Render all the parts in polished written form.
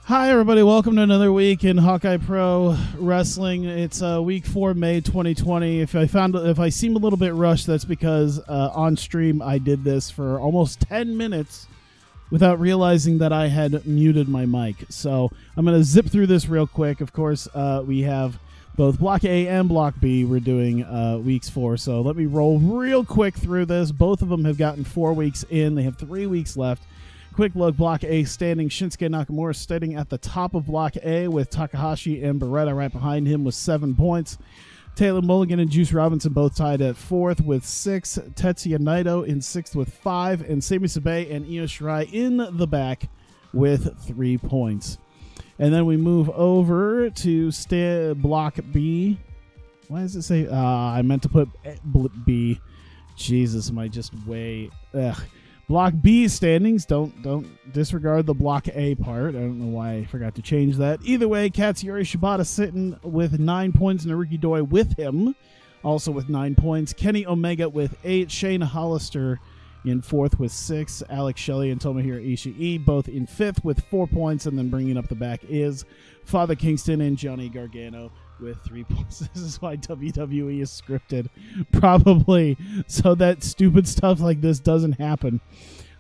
Hi, everybody. Welcome to another week in Hawkeye Pro Wrestling. It's week 4, May 2020. If I seem a little bit rushed, that's because on stream I did this for almost 10 minutes without realizing that I had muted my mic. So I'm going to zip through this real quick. Of course, we have both Block A and Block B. We're doing weeks 4. So let me roll real quick through this. Both of them have gotten 4 weeks in. They have 3 weeks left. Quick look, Block A standing. Shinsuke Nakamura standing at the top of Block A with Takahashi and Beretta right behind him with 7 points. Taylor Mulligan and Juice Robinson both tied at 4th with 6. Tetsuya Naito in 6th with 5. And Sami Sabe and Io Shirai in the back with 3 points. And then we move over to Block B. Why does it say? I meant to put B. Jesus, am I just way... Ugh. Block B standings. Don't disregard the Block A part. I don't know why I forgot to change that. Either way, Katsuyori Shibata sitting with 9 points. Naruki Doi with him, also with 9 points. Kenny Omega with 8. Shayna Hollister in 4th with 6. Alex Shelley and Tomohiro Ishii both in 5th with 4 points. And then bringing up the back is Father Kingston and Johnny Gargano with 3 points. This is why WWE is scripted, probably, so that stupid stuff like this doesn't happen.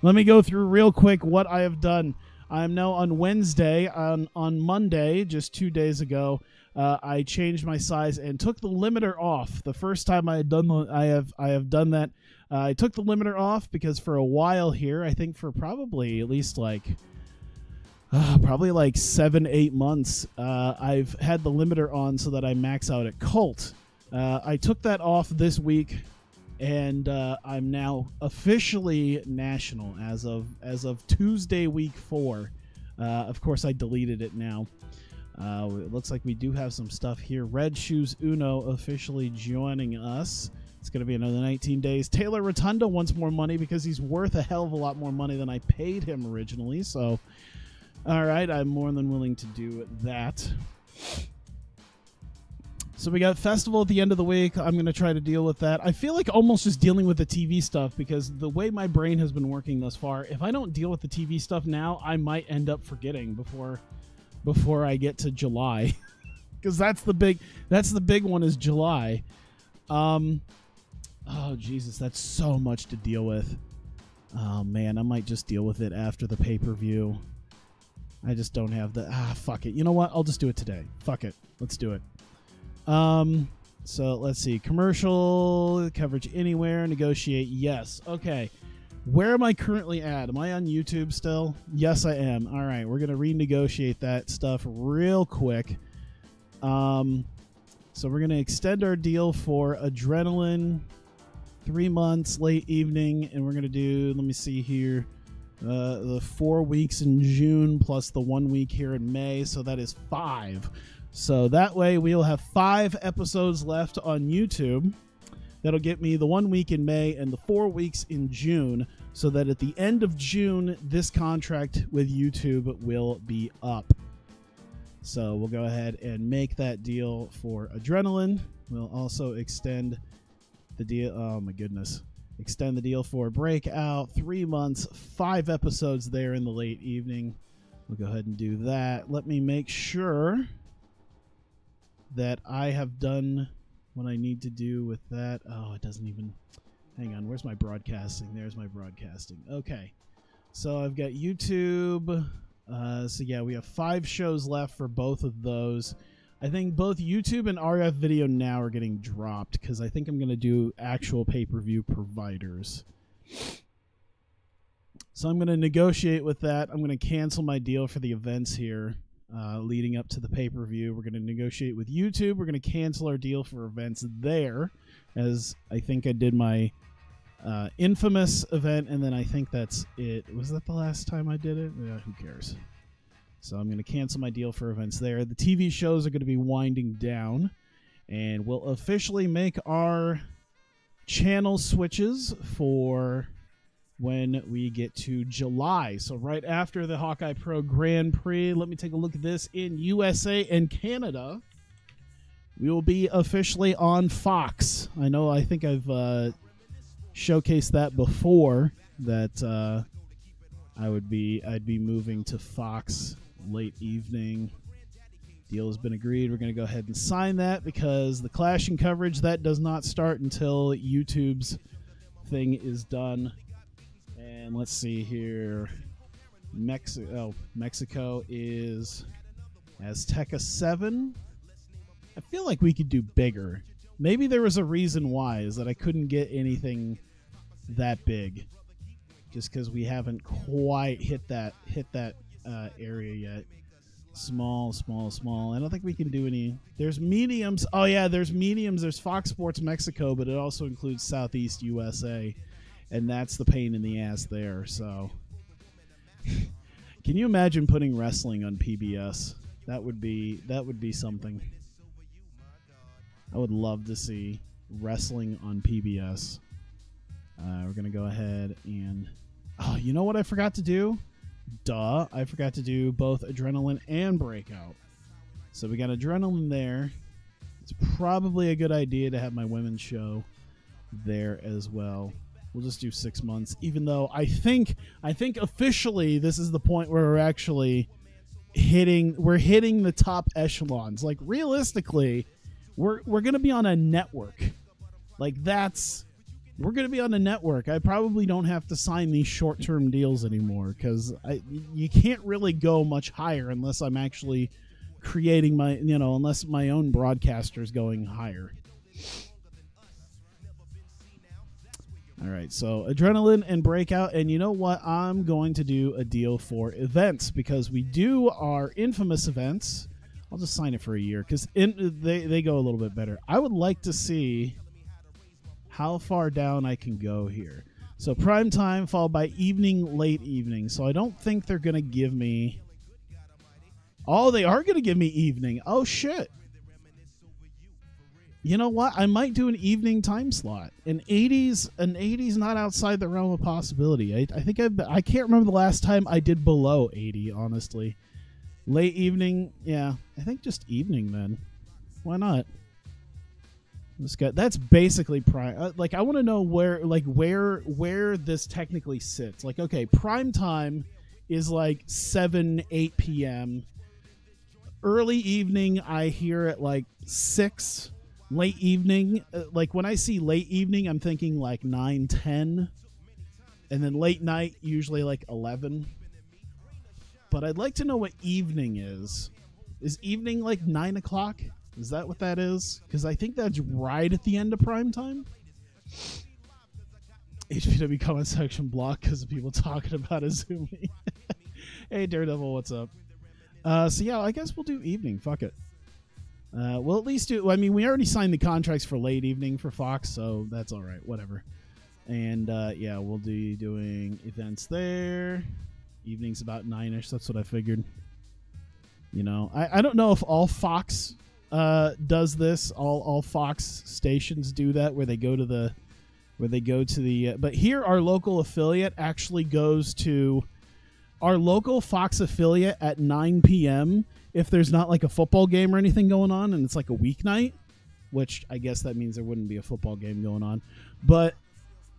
Let me go through real quick what I have done. I am now on Wednesday. On Monday, just 2 days ago, I changed my size and took the limiter off. The first time I had done I have done that. I took the limiter off because for a while here, I think for probably at least like 7-8 months, I've had the limiter on so that I max out at Colt. I took that off this week, and I'm now officially national as of Tuesday, week 4. Of course, I deleted it now. It looks like we do have some stuff here. Red Shoes Uno officially joining us. It's going to be another 19 days. Taylor Rotunda wants more money because he's worth a hell of a lot more money than I paid him originally, so... All right, I'm more than willing to do that. So we got Festival at the end of the week. I'm going to try to deal with that. I feel like almost just dealing with the TV stuff because the way my brain has been working thus far, if I don't deal with the TV stuff now, I might end up forgetting before I get to July. Because that's the big one is July. Oh, Jesus, that's so much to deal with. Oh, man, I might just deal with it after the pay-per-view. I just don't have the... fuck it. You know what? I'll just do it today. Fuck it. Let's do it. So, let's see. Commercial, coverage anywhere, negotiate, yes. Okay. Where am I currently at? Am I on YouTube still? Yes, I am. All right. We're going to renegotiate that stuff real quick. So, we're going to extend our deal for Adrenaline 3 months, late evening, and we're going to do... Let me see here. The 4 weeks in June plus the 1 week here in May, so that is 5. So that way we'll have 5 episodes left on YouTube. That'll get me the 1 week in May and the 4 weeks in June, so that at the end of June, this contract with YouTube will be up. So we'll go ahead and make that deal for Adrenaline. We'll also extend the deal. Oh my goodness. Extend the deal for Breakout, 3 months, 5 episodes there in the late evening. We'll go ahead and do that. Let me make sure that I have done what I need to do with that. Oh, it doesn't even... Hang on, where's my broadcasting? There's my broadcasting. Okay, so I've got YouTube. So yeah, we have 5 shows left for both of those. I think both YouTube and RF Video Now are getting dropped because I think I'm going to do actual pay-per-view providers. So I'm going to negotiate with that. I'm going to cancel my deal for the events here leading up to the pay-per-view. We're going to negotiate with YouTube. We're going to cancel our deal for events there, as I think I did my Infamous event, and then I think that's it. Was that the last time I did it? Yeah, who cares? So I'm going to cancel my deal for events there. The TV shows are going to be winding down, and we'll officially make our channel switches for when we get to July. So right after the Hawkeye Pro Grand Prix, let me take a look at this. In USA and Canada, we will be officially on Fox. I think I've showcased that before, that I'd be moving to Fox late evening. Deal has been agreed. We're going to go ahead and sign that because the clashing coverage, that does not start until YouTube's thing is done. And let's see here. Mexico is Azteca 7. I feel like we could do bigger. Maybe there was a reason why, is that I couldn't get anything that big. Just because we haven't quite hit that area yet. Small. I don't think we can do any. There's mediums. Oh yeah, there's mediums. There's Fox Sports Mexico, but it also includes Southeast USA, and that's the pain in the ass there. So, can you imagine putting wrestling on PBS? That would be something. I would love to see wrestling on PBS. We're gonna go ahead and. Oh, you know what I forgot to do? Duh, I forgot to do both Adrenaline and Breakout. So we got Adrenaline there. It's probably a good idea to have my women's show there as well. We'll just do 6 months, even though I think officially this is the point where we're actually hitting the top echelons. Like realistically, we're gonna be on a network. We're going to be on the network. I probably don't have to sign these short-term deals anymore because you can't really go much higher unless I'm actually creating unless my own broadcaster is going higher. All right, so Adrenaline and Breakout, and you know what? I'm going to do a deal for events because we do our infamous events. I'll just sign it for a year because they go a little bit better. I would like to see how far down I can go here. So prime time followed by evening, late evening. So I don't think they're going to give me... Oh, they are going to give me evening. Oh, shit. You know what? I might do an evening time slot. An 80's not outside the realm of possibility. I can't remember the last time I did below 80, honestly. Late evening, yeah. I think just evening then. Why not? That's basically prime. I want to know where this technically sits. Like, okay, prime time is like 7-8 p.m. Early evening, I hear at like 6. Late evening, like when I see late evening, I'm thinking like 9-10, and then late night usually like 11. But I'd like to know what evening is. Is evening like 9 o'clock? Is that what that is? Because I think that's right at the end of prime time. HPW comment section blocked because of people talking about Azumi. Hey, Daredevil, what's up? So yeah, I guess we'll do evening. Fuck it. We'll at least do... I mean, we already signed the contracts for late evening for Fox, so that's all right. Whatever. And yeah, we'll be doing events there. Evening's about 9-ish. That's what I figured. You know, I don't know if all Fox... does this. All Fox stations do that, where they go to the but here our local affiliate actually goes to our local Fox affiliate at 9 p.m. if there's not like a football game or anything going on, and it's like a weeknight, which I guess that means there wouldn't be a football game going on. But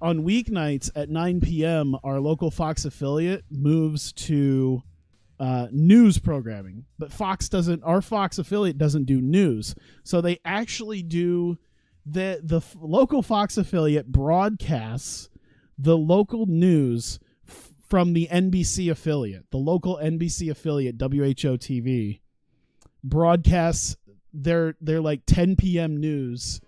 on weeknights at 9 p.m. our local Fox affiliate moves to news programming, but our Fox affiliate doesn't do news. So they actually do the local Fox affiliate broadcasts the local news from the NBC affiliate. The local NBC affiliate, WHO TV, broadcasts their like 10 p.m. news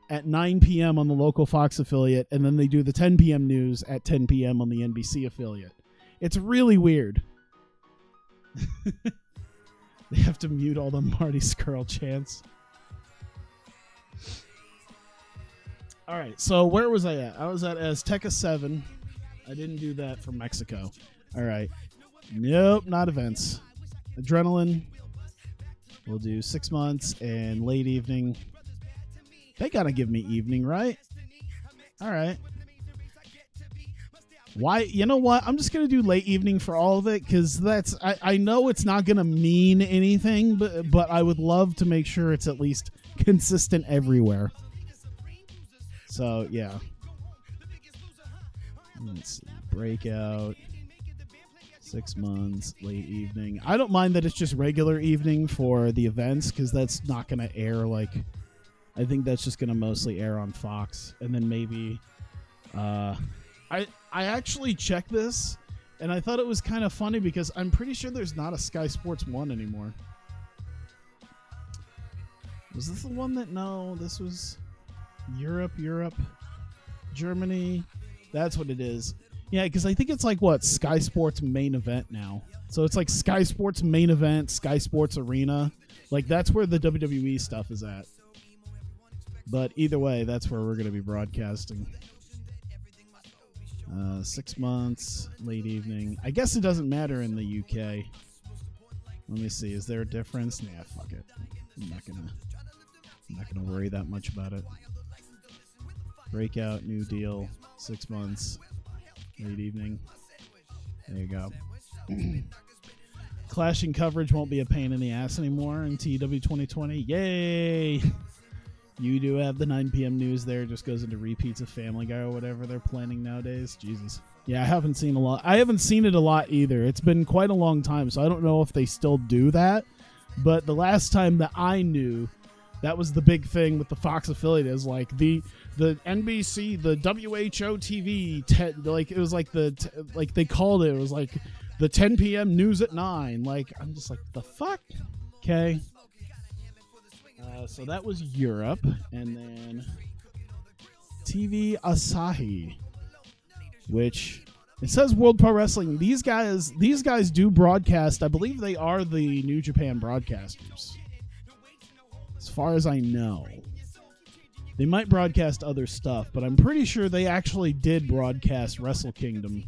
at 9 p.m. on the local Fox affiliate, and then they do the 10 p.m. news at 10 p.m. on the NBC affiliate. It's really weird. They have to mute all the Marty Skrull chants. All right, so where was I at? I was at Azteca 7. I didn't do that for Mexico. All right. Nope, not events. Adrenaline. We'll do 6 months and late evening. They got to give me evening, right? All right. Why? You know what? I'm just going to do late evening for all of it because I know it's not going to mean anything, but I would love to make sure it's at least consistent everywhere. So, yeah. Let's see. Breakout. 6 months, late evening. I don't mind that it's just regular evening for the events because that's not going to air like... I think that's just going to mostly air on Fox. And then maybe... I actually checked this, and I thought it was kind of funny because I'm pretty sure there's not a Sky Sports 1 anymore. Was this the one that... No, this was Europe, Germany. That's what it is. Yeah, because I think it's like, what, Sky Sports Main Event now. So it's like Sky Sports Main Event, Sky Sports Arena. Like, that's where the WWE stuff is at. But either way, that's where we're going to be broadcasting. 6 months, late evening. I guess it doesn't matter in the UK. Let me see. Is there a difference? Nah, fuck it. I'm not gonna worry that much about it. Breakout, new deal, 6 months, late evening. There you go. Clashing coverage won't be a pain in the ass anymore in TEW 2020. Yay! You do have the 9 p.m. news there. Just goes into repeats of Family Guy or whatever they're planning nowadays. Jesus. Yeah, I haven't seen a lot. I haven't seen it a lot either. It's been quite a long time, so I don't know if they still do that. But the last time that I knew, that was the big thing with the Fox affiliate, is like the NBC, the WHO TV, like it was like like they called it. It was like the 10 p.m. news at 9. Like, I'm just like, the fuck? Okay. So that was Europe, and then TV Asahi, which it says World Pro Wrestling. These guys do broadcast. I believe they are the New Japan broadcasters, as far as I know. They might broadcast other stuff, but I'm pretty sure they actually did broadcast Wrestle Kingdom.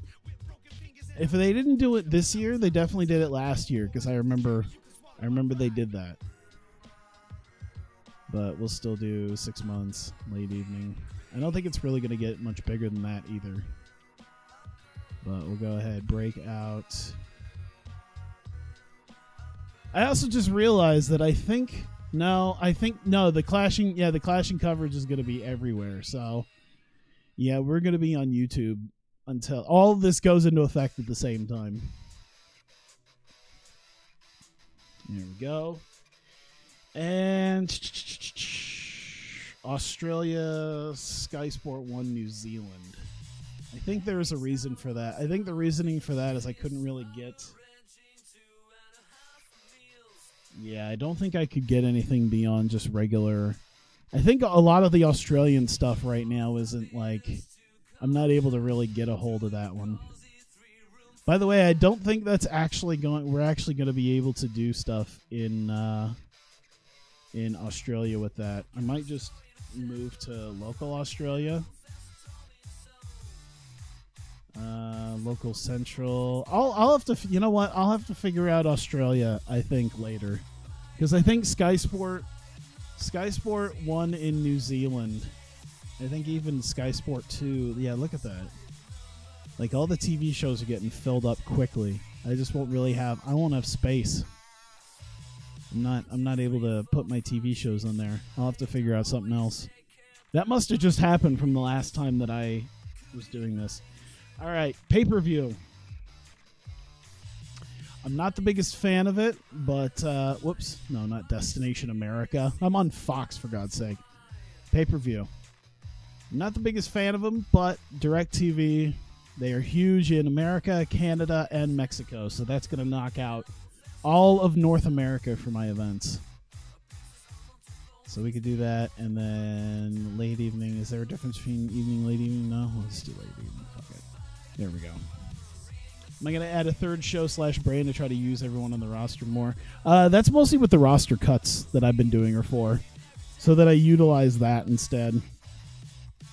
If they didn't do it this year, they definitely did it last year, because I remember they did that. But we'll still do 6 months, late evening. I don't think it's really going to get much bigger than that either. But we'll go ahead, break out. I also just realized that the clashing coverage is going to be everywhere. So, yeah, we're going to be on YouTube until all of this goes into effect at the same time. There we go. And Australia, Sky Sport 1, New Zealand. I think there's a reason for that. I think the reasoning for that is I couldn't really get... Yeah, I don't think I could get anything beyond just regular... I think a lot of the Australian stuff right now isn't like... I'm not able to really get a hold of that one. By the way, I don't think that's actually going... We're actually going to be able to do stuff in Australia with that. I might just move to local Australia. Local Central. I'll have to, you know what? I'll have to figure out Australia, I think, later. Because I think Sky Sport 1 in New Zealand. I think even Sky Sport 2. Yeah, look at that. Like, all the TV shows are getting filled up quickly. I just won't have space. I'm not able to put my TV shows on there. I'll have to figure out something else. That must have just happened from the last time that I was doing this. All right, pay-per-view. I'm not the biggest fan of it, but whoops, no, not Destination America. I'm on Fox, for God's sake. Pay-per-view. I'm not the biggest fan of them, but DirecTV, they are huge in America, Canada, and Mexico, so that's going to knock out all of North America for my events. So we could do that, and then late evening. Is there a difference between evening, late evening? No, let's do late evening. Fuck it. There we go. Am I going to add a third show / brand to try to use everyone on the roster more? That's mostly what the roster cuts that I've been doing are for, so that I utilize that instead.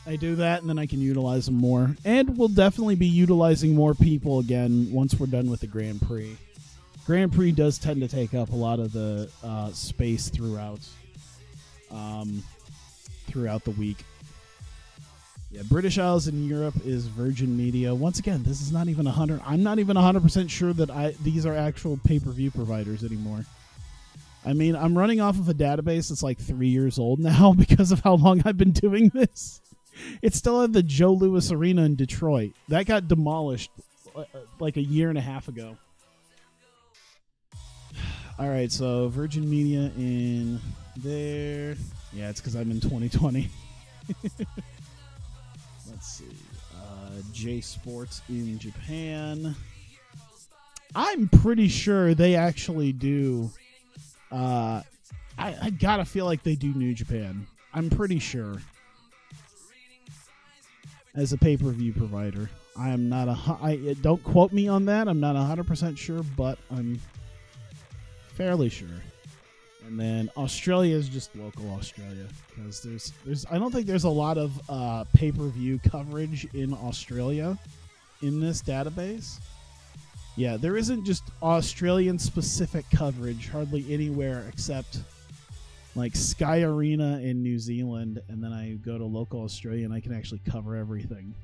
I do that, and then I can utilize them more. And we'll definitely be utilizing more people again once we're done with the Grand Prix. Grand Prix does tend to take up a lot of the space throughout the week. Yeah, British Isles and Europe is Virgin Media. Once again, this is not even 100. I'm not even 100% sure that these are actual pay-per-view providers anymore. I mean, I'm running off of a database that's like 3 years old now because of how long I've been doing this. It still had the Joe Louis Arena in Detroit. That got demolished like a year and a half ago. All right, so Virgin Media in there. Yeah, it's because I'm in 2020. Let's see. J Sports in Japan. I'm pretty sure they actually do. I gotta feel like they do New Japan. I'm pretty sure. As a pay-per-view provider, I am not don't quote me on that. I'm not 100% sure, but I'm fairly sure. And then Australia is just local Australia because there's I don't think there's a lot of pay-per-view coverage in Australia in this database. Yeah, there isn't just Australian-specific coverage hardly anywhere except like Sky Arena in New Zealand, and then I go to local Australia and I can actually cover everything.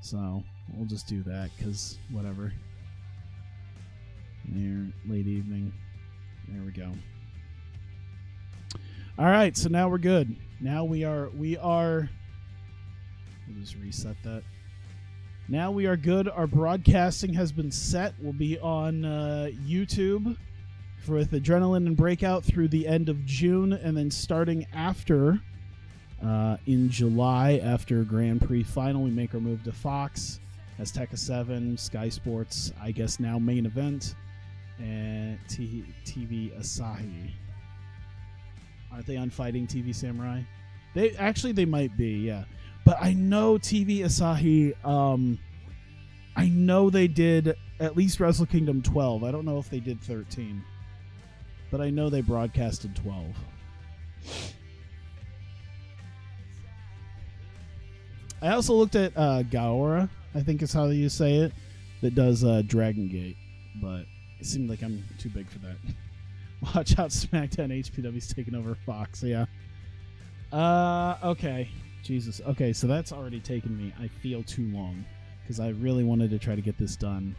So we'll just do that because whatever. There, late evening. There we go. All right, so now we're good. Now we are. We'll just reset that. Now we are good. Our broadcasting has been set. We'll be on YouTube with Adrenaline and Breakout through the end of June, and then starting after in July, after Grand Prix final, we make our move to Fox, Azteca 7, Sky Sports, I guess now Main Event, and TV Asahi. Aren't they on Fighting TV Samurai? They might be, yeah. But I know TV Asahi, I know they did at least Wrestle Kingdom 12. I don't know if they did 13. But I know they broadcasted 12. I also looked at Gaora, I think is how you say it, that does Dragon Gate. But it seemed like I'm too big for that. Watch out, SmackDown HPW's taking over Fox, yeah. Okay. Jesus. Okay, so that's already taken me, I feel, too long. Because I really wanted to try to get this done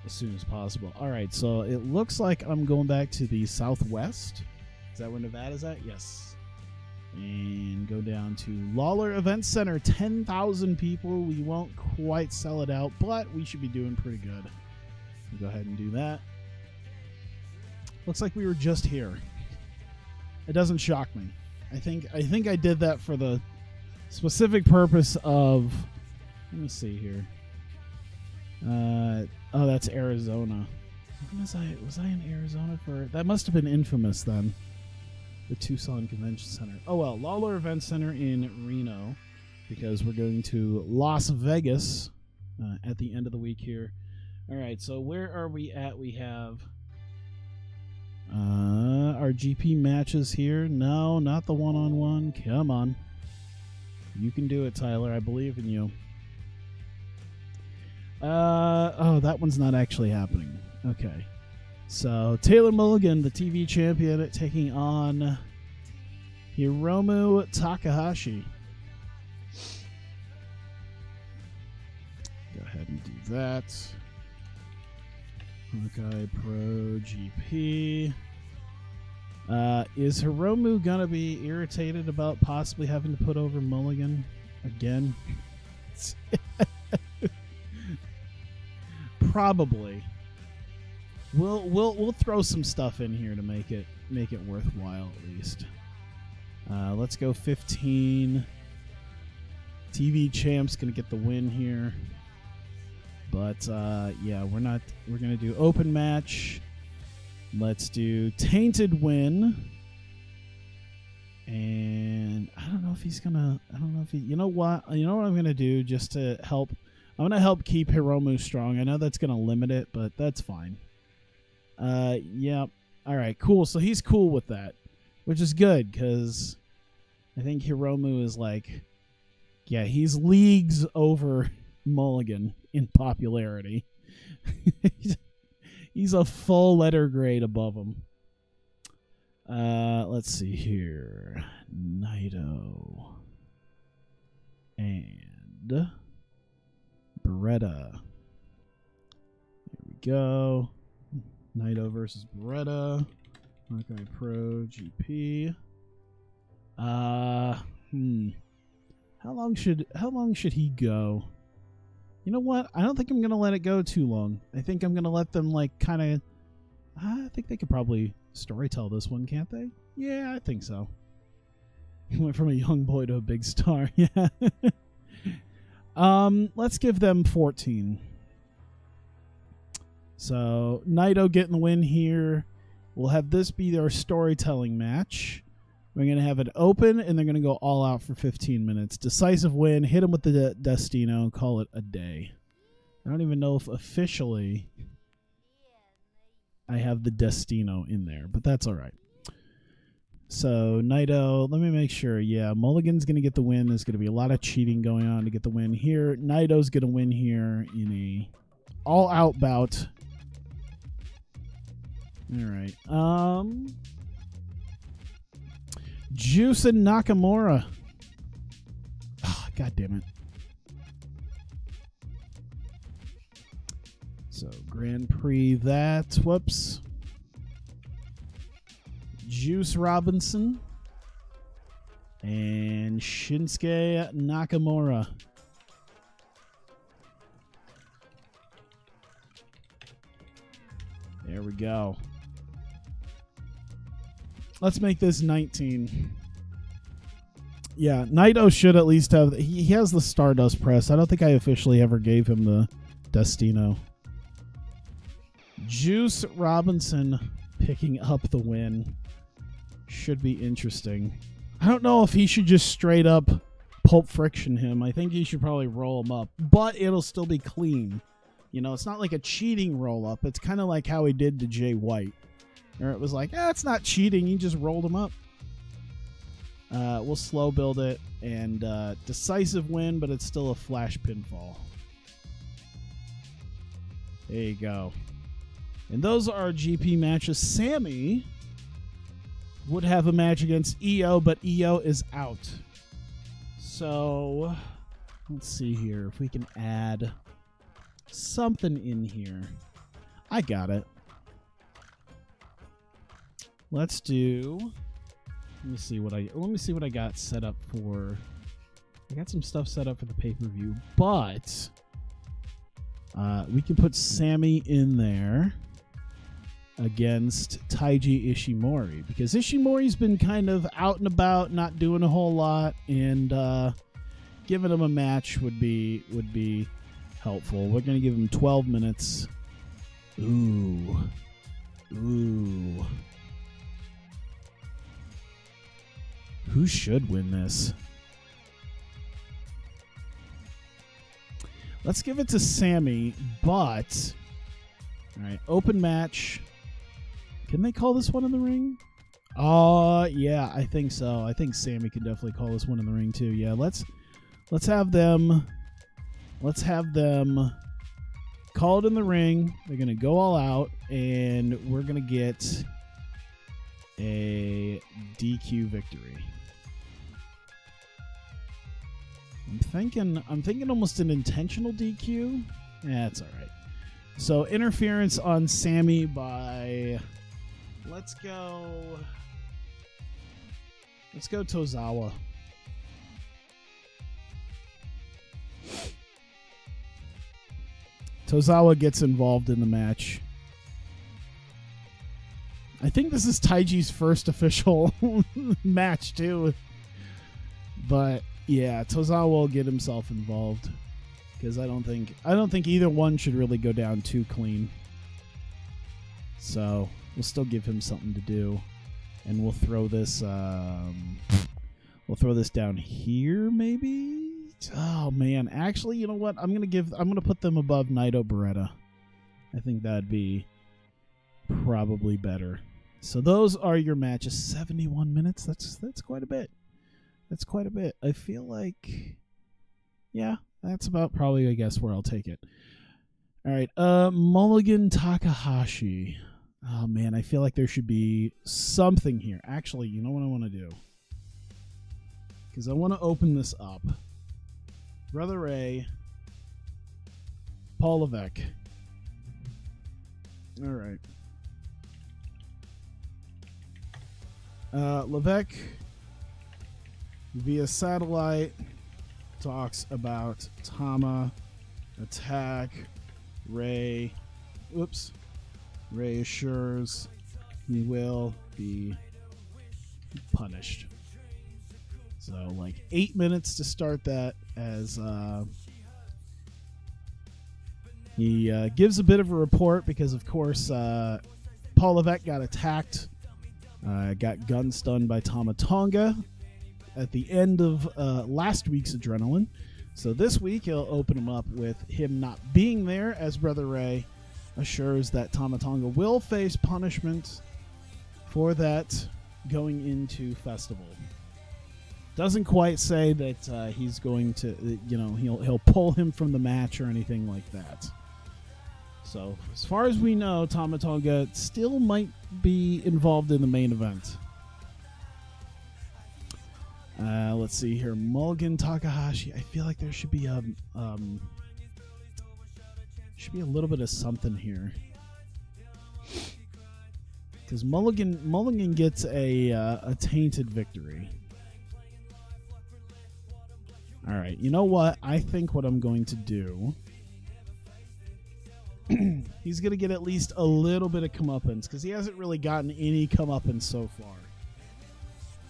as soon as possible. All right, so it looks like I'm going back to the southwest. Is that where Nevada's at? Yes. And go down to Lawler Event Center. 10,000 people. We won't quite sell it out, but we should be doing pretty good. We'll go ahead and do that. Looks like we were just here. It doesn't shock me. I think I did that for the specific purpose of... Let me see here. Oh, that's Arizona. Was I in Arizona for... That must have been Infamous then. The Tucson Convention Center. Oh, well. Lawler Event Center in Reno. Because we're going to Las Vegas at the end of the week here. All right, so where are we at? We have our GP matches here. No, not the one-on-one. Come on. You can do it, Tyler. I believe in you. Oh, that one's not actually happening. Okay. So, Taylor Mulligan, the TV champion, taking on Hiromu Takahashi. Go ahead and do that. Hawkeye Pro GP. Is Hiromu gonna be irritated about possibly having to put over Mulligan again? Probably. We'll throw some stuff in here to make it worthwhile at least. Let's go 15. TV champ's gonna get the win here. But yeah, we're gonna do open match. Let's do tainted win. And I don't know if he's gonna you know what I'm gonna do just to help. I'm gonna help keep Hiromu strong. I know that's gonna limit it, but that's fine. Yeah. All right, cool. So he's cool with that, which is good because I think Hiromu is like, yeah, he's leagues over Mulligan in popularity. He's a full letter grade above him. Let's see here. Naito and Beretta. Here we go. Naito versus Beretta. Hawkeye Pro GP. How long should he go? You know what? I don't think I'm going to let it go too long. I think I'm going to let them, like, kind of... I think they could probably storytell this one, can't they? Yeah, I think so. He went from a young boy to a big star. Yeah. Let's give them 14. So, Naito getting the win here. We'll have this be their storytelling match. We're going to have it open, and they're going to go all out for 15 minutes. Decisive win. Hit them with the Destino. Call it a day. I don't even know if officially I have the Destino in there, but that's all right. So, Naito, let me make sure. Yeah, Mulligan's going to get the win. There's going to be a lot of cheating going on to get the win here. Naito's going to win here in a all-out bout. All right. Juice and Nakamura. Oh, God damn it. So, Grand Prix that. Whoops. Juice Robinson and Shinsuke Nakamura. There we go. Let's make this 19. Yeah, Naito should at least have... He has the Stardust press. I don't think I officially ever gave him the Destino. Juice Robinson picking up the win. Should be interesting. I don't know if he should just straight up Pulp Friction him. I think he should probably roll him up. But it'll still be clean. You know, it's not like a cheating roll up. It's kind of like how he did to Jay White. Or it was like, it's not cheating. He just rolled him up. We'll slow build it. And decisive win, but it's still a flash pinfall. There you go. And those are our GP matches. Sammy would have a match against EO, but EO is out. So, let's see here. If we can add something in here. I got it. Let's do... Let me see what I got set up for... I got some stuff set up for the pay-per-view, but... we can put Sammy in there against Taiji Ishimori, because Ishimori's been kind of out and about, not doing a whole lot, and giving him a match would be helpful. We're going to give him 12 minutes. Ooh. Who should win this? Let's give it to Sammy, but... All right, open match. Can they call this one in the ring? Yeah, I think so. I think Sammy can definitely call this one in the ring too. Yeah, let's have them call it in the ring. They're gonna go all out, and we're gonna get a DQ victory. I'm thinking almost an intentional DQ. Yeah, it's all right. So interference on Sammy by, let's go Tozawa. Tozawa gets involved in the match. I think this is Taiji's first official match too. But yeah, Tozawa will get himself involved, because I don't think either one should really go down too clean. So we'll still give him something to do, and we'll throw this down here maybe. Oh man, actually, you know what? I'm gonna put them above Naito Beretta. I think that'd be probably better. So those are your matches. 71 minutes. That's quite a bit. That's quite a bit. I feel like, yeah, that's about probably, I guess, where I'll take it. All right, Mulligan Takahashi. Oh man, I feel like there should be something here. Actually, you know what I want to do? Because I want to open this up. Brother Ray, Paul Levesque. All right. Levesque, via satellite, talks about Tama attack. Ray. Whoops. Ray assures he will be punished. So, like 8 minutes to start that as he gives a bit of a report because, of course, Paul Levesque got attacked, got gun stunned by Tama Tonga at the end of last week's Adrenaline. So this week he'll open him up with him not being there, as Brother Ray assures that Tama Tonga will face punishment for that going into Festival. Doesn't quite say that he's going to, he'll pull him from the match or anything like that. So as far as we know, Tama Tonga still might be involved in the main event. Let's see here. Mulligan, Takahashi. I feel like there should be a little bit of something here, because Mulligan gets a tainted victory. All right, you know what? I think what I'm going to do. He's gonna get at least a little bit of comeuppance because he hasn't really gotten any comeuppance so far.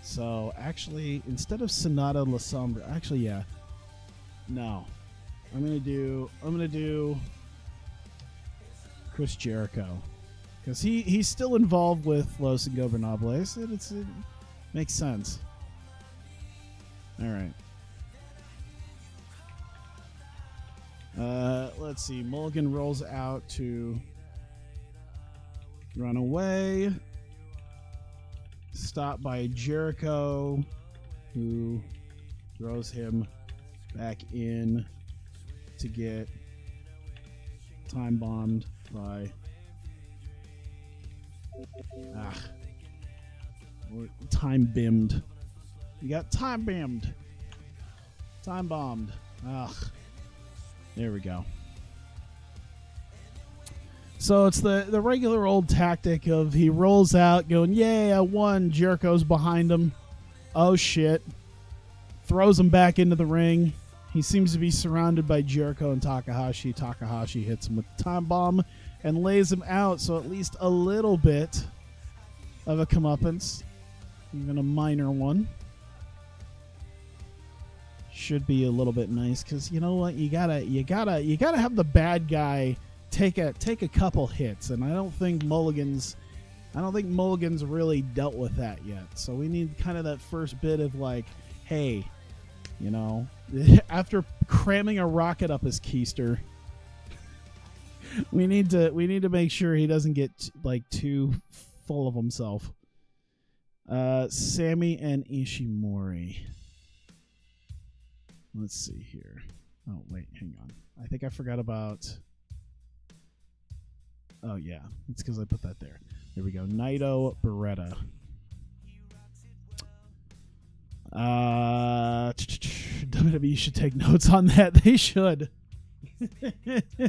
So actually, instead of Sonata La Sombra, actually, yeah, no, I'm gonna do Chris Jericho because he's still involved with Los Ingobernables. It makes sense. All right. Let's see. Mulligan rolls out to run away. Stopped by Jericho, who throws him back in to get time bombed by time bimmed. You got time bimmed. Time bombed. There we go. So it's the regular old tactic of he rolls out going, yay, I won. Jericho's behind him. Oh, shit. Throws him back into the ring. He seems to be surrounded by Jericho and Takahashi. Takahashi hits him with the time bomb and lays him out. So at least a little bit of a comeuppance. Even a minor one. Should be a little bit nice because you know what, you gotta have the bad guy take a couple hits, and I don't think Mulligan's really dealt with that yet. So we need kind of that first bit of like, hey, after cramming a rocket up his keister, we need to make sure he doesn't get like too full of himself. Sammy and Ishimori. Let's see here. Oh, wait, hang on. I think I forgot about... Oh, yeah. It's because I put that there. There we go. Naito, Beretta. WWE should take notes on that. They should. It's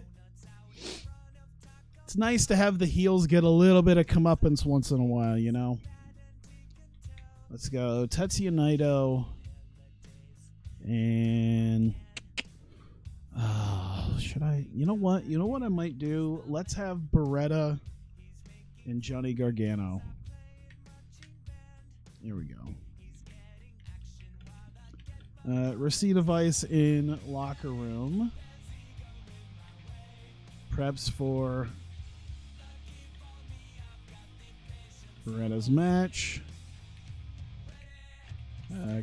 nice to have the heels get a little bit of comeuppance once in a while, you know? Let's go. Tetsuya Naito... And should I? You know what? You know what I might do? Let's have Beretta and Johnny Gargano. Here we go. Receipt device in locker room. Preps for Beretta's match.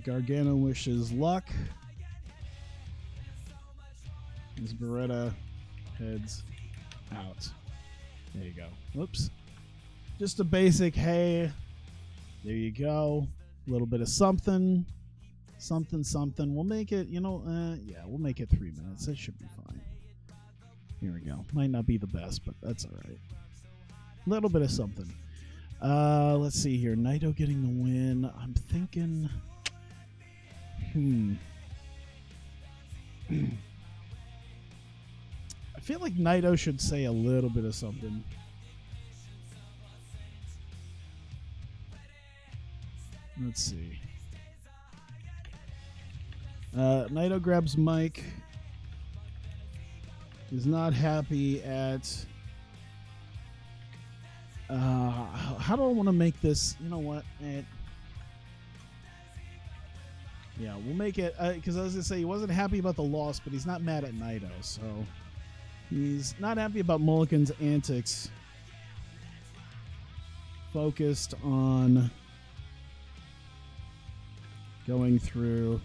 Gargano wishes luck as Beretta heads out. There you go. Whoops. Just a basic, hey, there you go. A little bit of something. Something. We'll make it, yeah, we'll make it 3 minutes. That should be fine. Here we go. Might not be the best, but that's all right. A little bit of something. Let's see here. Naito getting the win. I'm thinking... I feel like Naito should say a little bit of something. Let's see. Naito grabs Mike. is not happy at... how do I want to make this? You know what? Yeah, we'll make it... Because I was going to say, he wasn't happy about the loss, but he's not mad at Naito, so... He's not happy about Mulligan's antics. Focused on going through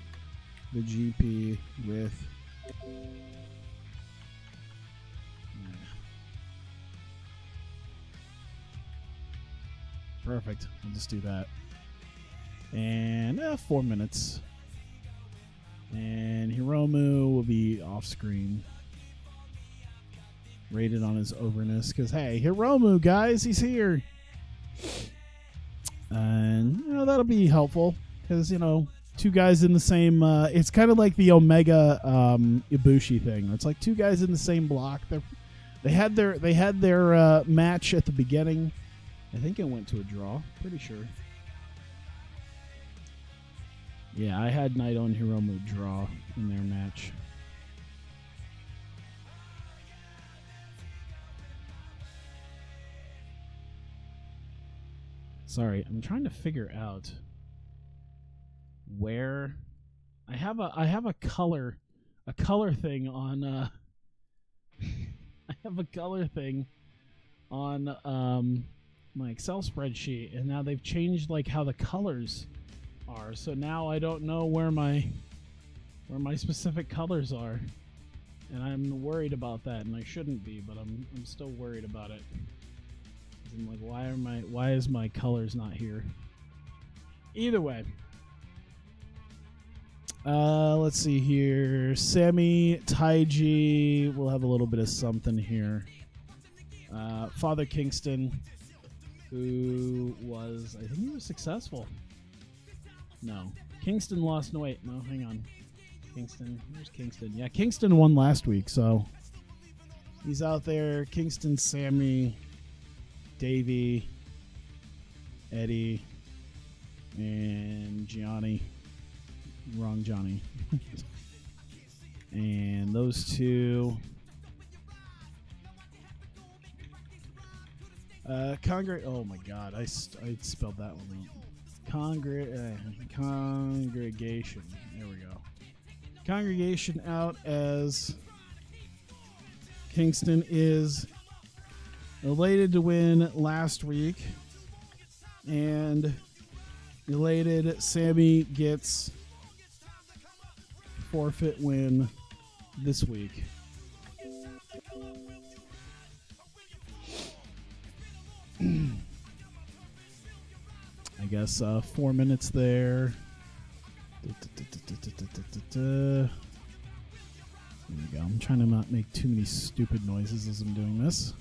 the GP with... Perfect. I'll just do that. And 4 minutes. And Hiromu will be off screen. Rated on his overness. Because, hey, Hiromu, guys, he's here. And, that'll be helpful. Because, two guys in the same... it's kind of like the Omega Ibushi thing. It's like two guys in the same block. They had their match at the beginning. I think it went to a draw. Pretty sure. Yeah, I had Naito and Hiromu draw in their match. Sorry, I'm trying to figure out where I have a color thing on I have a color thing on my Excel spreadsheet, and now they've changed like how the colors are. So now I don't know where my specific colors are, and I'm worried about that. And I shouldn't be, but I'm still worried about it. I'm like, why is my colors not here? Either way, let's see here. Sammy, Taiji, we'll have a little bit of something here. Father Kingston, who was, I think he was successful. No, Kingston lost. No, wait, no, hang on. Kingston, where's Kingston? Yeah, Kingston won last week, so he's out there. Kingston, Sammy, Davey, Eddie, and Gianni. Wrong Johnny. And those two. Oh my God, I spelled that one wrong. Congregation. There we go. Congregation out as Kingston is elated to win last week, and elated Sammy gets forfeit win this week. I guess 4 minutes there. There we go. I'm trying to not make too many stupid noises as I'm doing this.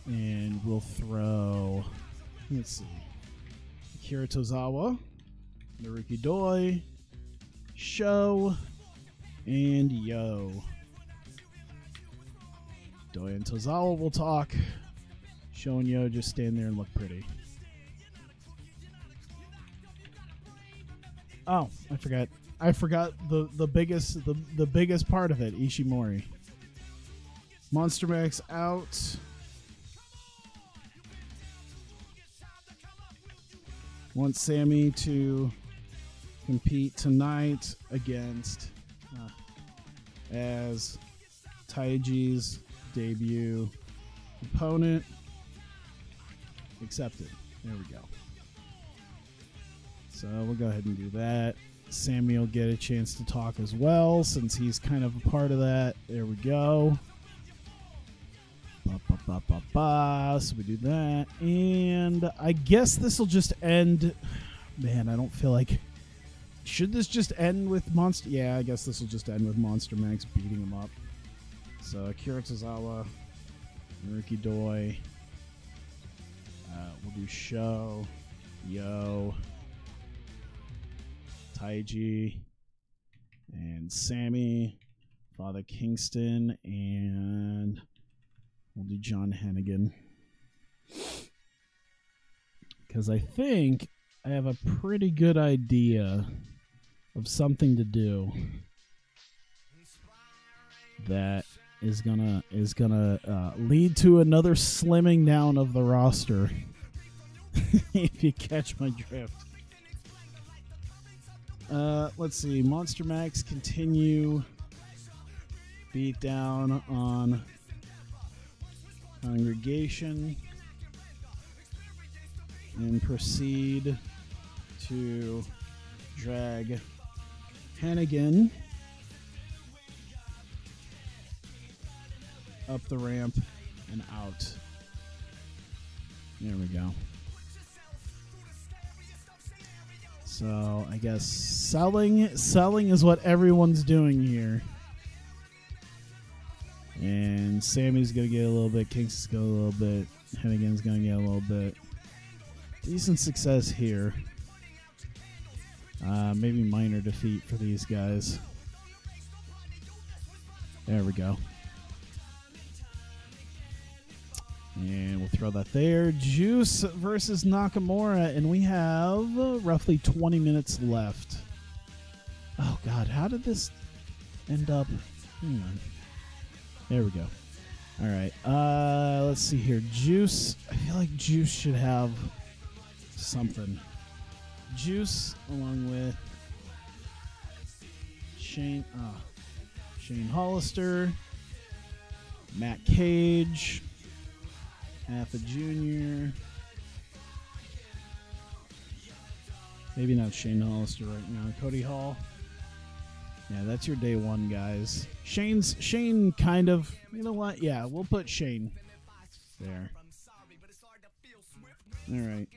And we'll throw, let's see, Akira Tozawa, Naruki Doi, Sho, and Yo. Doi and Tozawa will talk. Sho and Yo just stand there and look pretty. Oh, I forgot the biggest part of it, Ishimori. Monster Max out. Want Sammy to compete tonight against as Taiji's debut opponent. Accepted. There we go. So we'll go ahead and do that. Sammy will get a chance to talk as well, since he's kind of a part of that. There we go. So we do that. And I guess this will just end. Man, I don't feel like... Should this just end with Monster... Yeah, I guess this will just end with Monster Max beating him up. So Akira Tozawa, Naruki Doi. We'll do Sho, Yo, Taiji, and Sammy, Father Kingston, and we'll do John Hennigan. Because I think I have a pretty good idea of something to do that is gonna lead to another slimming down of the roster. If you catch my drift. Let's see. Monster Max continue beat down on Congregation and proceed to drag Hannigan up the ramp and out. There we go. So I guess selling is what everyone's doing here. And Sammy's gonna get a little bit, Kinks is gonna get a little bit, Hennigan's gonna get a little bit. Decent success here. Maybe minor defeat for these guys. There we go. And we'll throw that there. Juice versus Nakamura, and we have roughly 20 minutes left. Oh, God, how did this end up? Hang on. There we go. All right. Let's see here. Juice. I feel like Juice should have something. Juice along with Shane Hollister, Matt Cage, Atha Jr. Maybe not Shane Hollister right now. Cody Hall. Yeah, that's your day one, guys. Shane kind of, you know what? Yeah, we'll put Shane there. All right.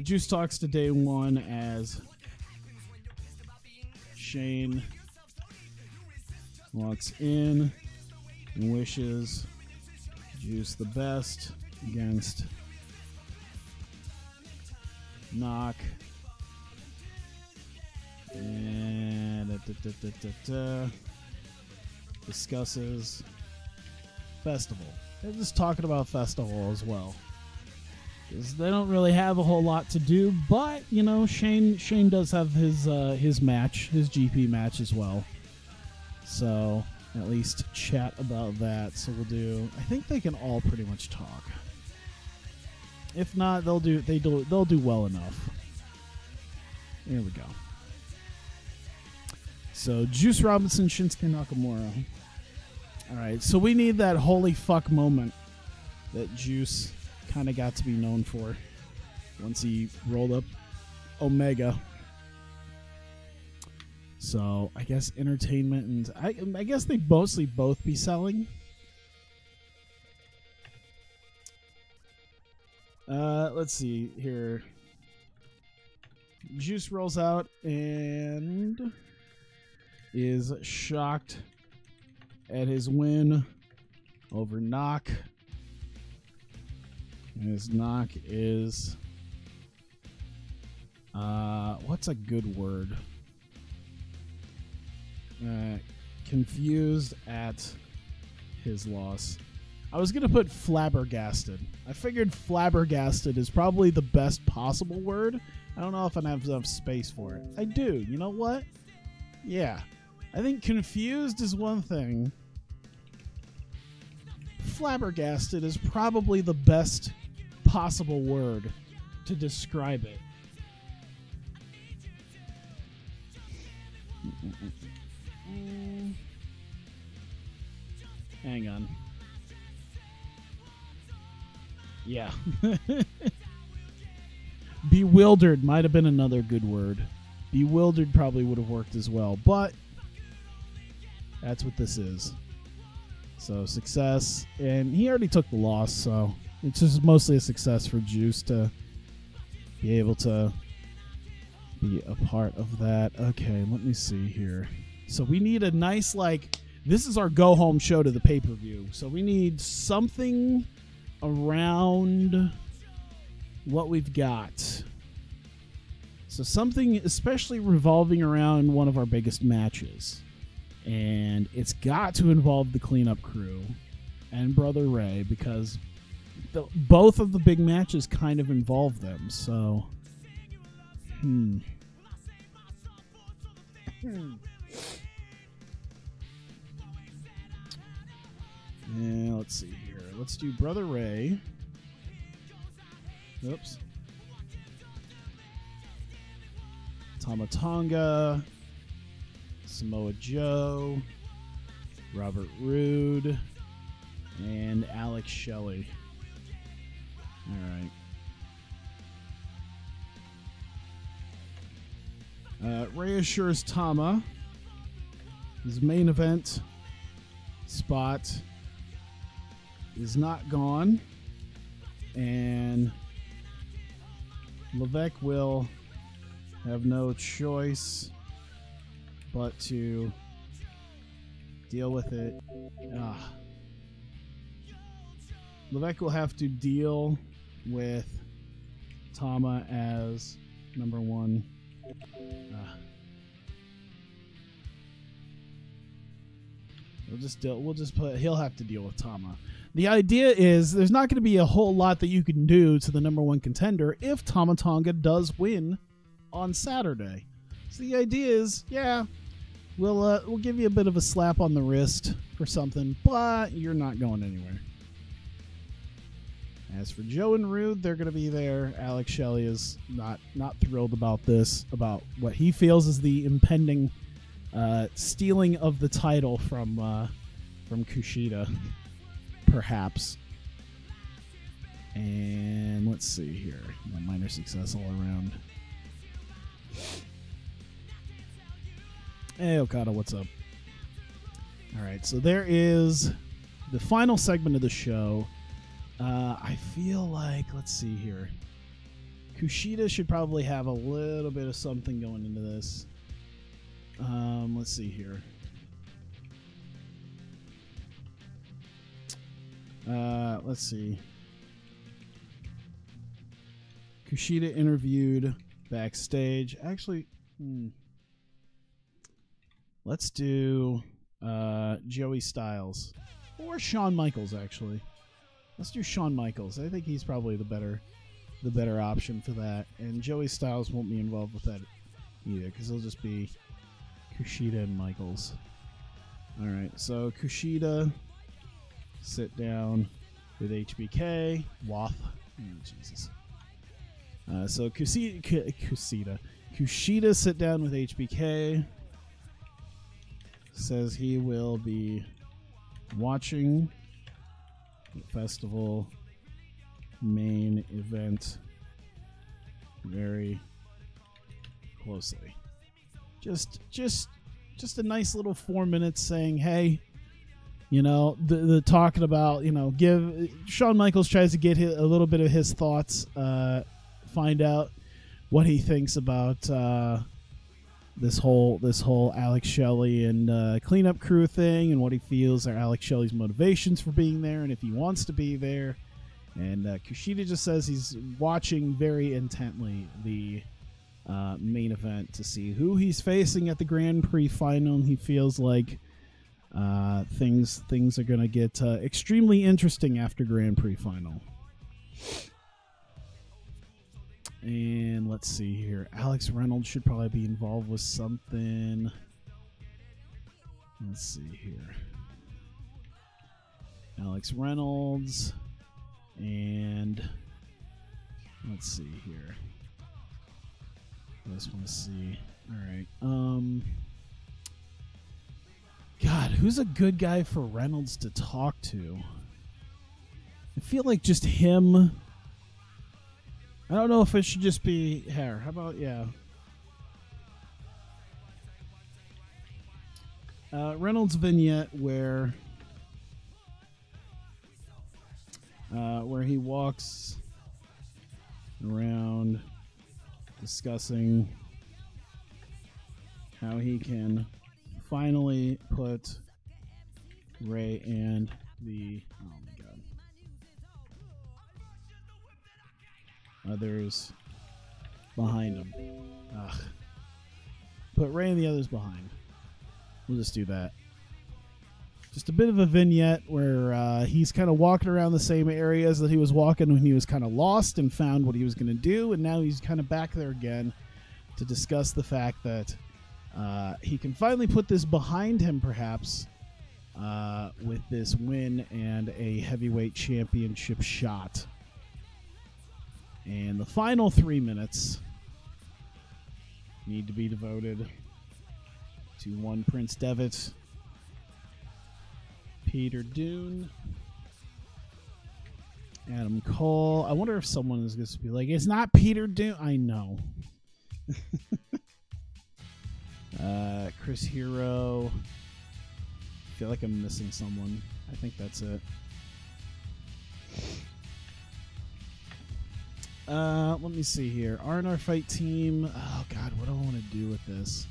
Juice talks to day one as Shane walks in and wishes Juice the best against Knock. And discusses Festival. They're just talking about Festival as well. Because they don't really have a whole lot to do, but, you know, Shane does have his match, his GP match as well. So, at least chat about that. So we'll do, I think they can all pretty much talk. If not, they'll do well enough. Here we go. So, Juice Robinson, Shinsuke Nakamura. Alright, so we need that holy fuck moment that Juice kind of got to be known for once he rolled up Omega. So, I guess entertainment and I guess they mostly both be selling. Let's see here. Juice rolls out and is shocked at his win over Knock. And his Knock is what's a good word? Confused at his loss. I was gonna put flabbergasted. I figured flabbergasted is probably the best possible word. I don't know if I have enough space for it. I do. You know what? Yeah. I think confused is one thing. Flabbergasted is probably the best possible word to describe it. Hang on. Yeah. Bewildered might have been another good word. Bewildered probably would have worked as well, but that's what this is. So success, and he already took the loss, so it's just mostly a success for Juice to be able to be a part of that. Okay, let me see here. So we need a nice, like, this is our go-home show to the pay-per-view. So we need something around what we've got. So something especially revolving around one of our biggest matches. And it's got to involve the Cleanup Crew and Brother Ray, because both of the big matches kind of involve them. So, And let's see here. Let's do Brother Ray. Oops. Tama Tonga. Samoa Joe. Robert Roode. And Alex Shelley. All right. Ray assures Tama his main event spot is not gone, and Levesque will have no choice but to deal with it. Levesque will have to deal with Tama as number one. We'll just put he'll have to deal with Tama. The idea is there's not going to be a whole lot that you can do to the number one contender if Tama Tonga does win on Saturday. So the idea is, yeah, we'll give you a bit of a slap on the wrist for something, but you're not going anywhere. As for Joe and Rude, they're going to be there. Alex Shelley is not thrilled about this, about what he feels is the impending stealing of the title from Kushida, perhaps. And let's see here. Minor success all around. Hey, Okada, what's up? All right, so there is the final segment of the show. I feel like, let's see here. Kushida should probably have a little bit of something going into this. Let's see here. Let's see. Kushida interviewed backstage. Actually, let's do Joey Styles or Shawn Michaels. Actually, let's do Shawn Michaels. I think he's probably the better option for that. And Joey Styles won't be involved with that either because it'll just be Kushida and Michaels. All right, so Kushida sit down with HBK. Wath. Oh, Jesus. So Kushida sit down with HBK. Says he will be watching the festival main event very closely. Just a nice little 4 minutes saying, hey, you know, the talking about, you know, give Shawn Michaels tries to get a little bit of his thoughts, find out what he thinks about this whole Alex Shelley and cleanup crew thing, and what he feels are Alex Shelley's motivations for being there, and if he wants to be there. And Kushida just says he's watching very intently the main event to see who he's facing at the Grand Prix final, and he feels like things are going to get extremely interesting after Grand Prix final. And let's see here. Alex Reynolds should probably be involved with something. Let's see here. Alex Reynolds. And let's see here. I just want to see. All right. God, who's a good guy for Reynolds to talk to? I feel like just him. I don't know if it should just be hair. How about, yeah. Reynolds vignette where he walks around discussing how he can finally put Ray and the others behind him. Put Ray and the others behind. We'll just do that. Just a bit of a vignette where he's kind of walking around the same areas that he was walking when he was kind of lost and found what he was going to do, and now he's kind of back there again to discuss the fact that he can finally put this behind him, perhaps, with this win and a heavyweight championship shot. And the final 3 minutes need to be devoted to one Prince Devitt, Peter Dune, Adam Cole. I wonder if someone is going to be like, it's not Peter Dune. I know. Chris Hero. I feel like I'm missing someone. I think that's it. Let me see here. R&R Fight Team. Oh, God, what do I want to do with this?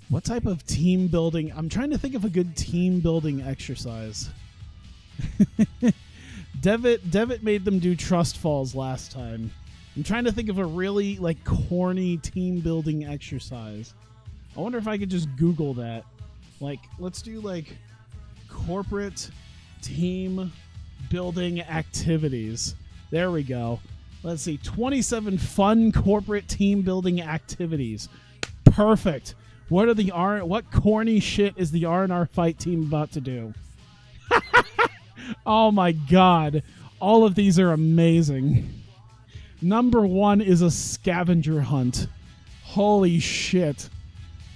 What type of team building? I'm trying to think of a good team building exercise. Devitt made them do trust falls last time. I'm trying to think of a really like corny team building exercise. I wonder if I could just Google that. Like, let's do like corporate team building activities. There we go. Let's see. 27 fun corporate team building activities. Perfect. What corny shit is the R&R Fight Team about to do? Oh my God. All of these are amazing. Number 1 is a scavenger hunt. Holy shit.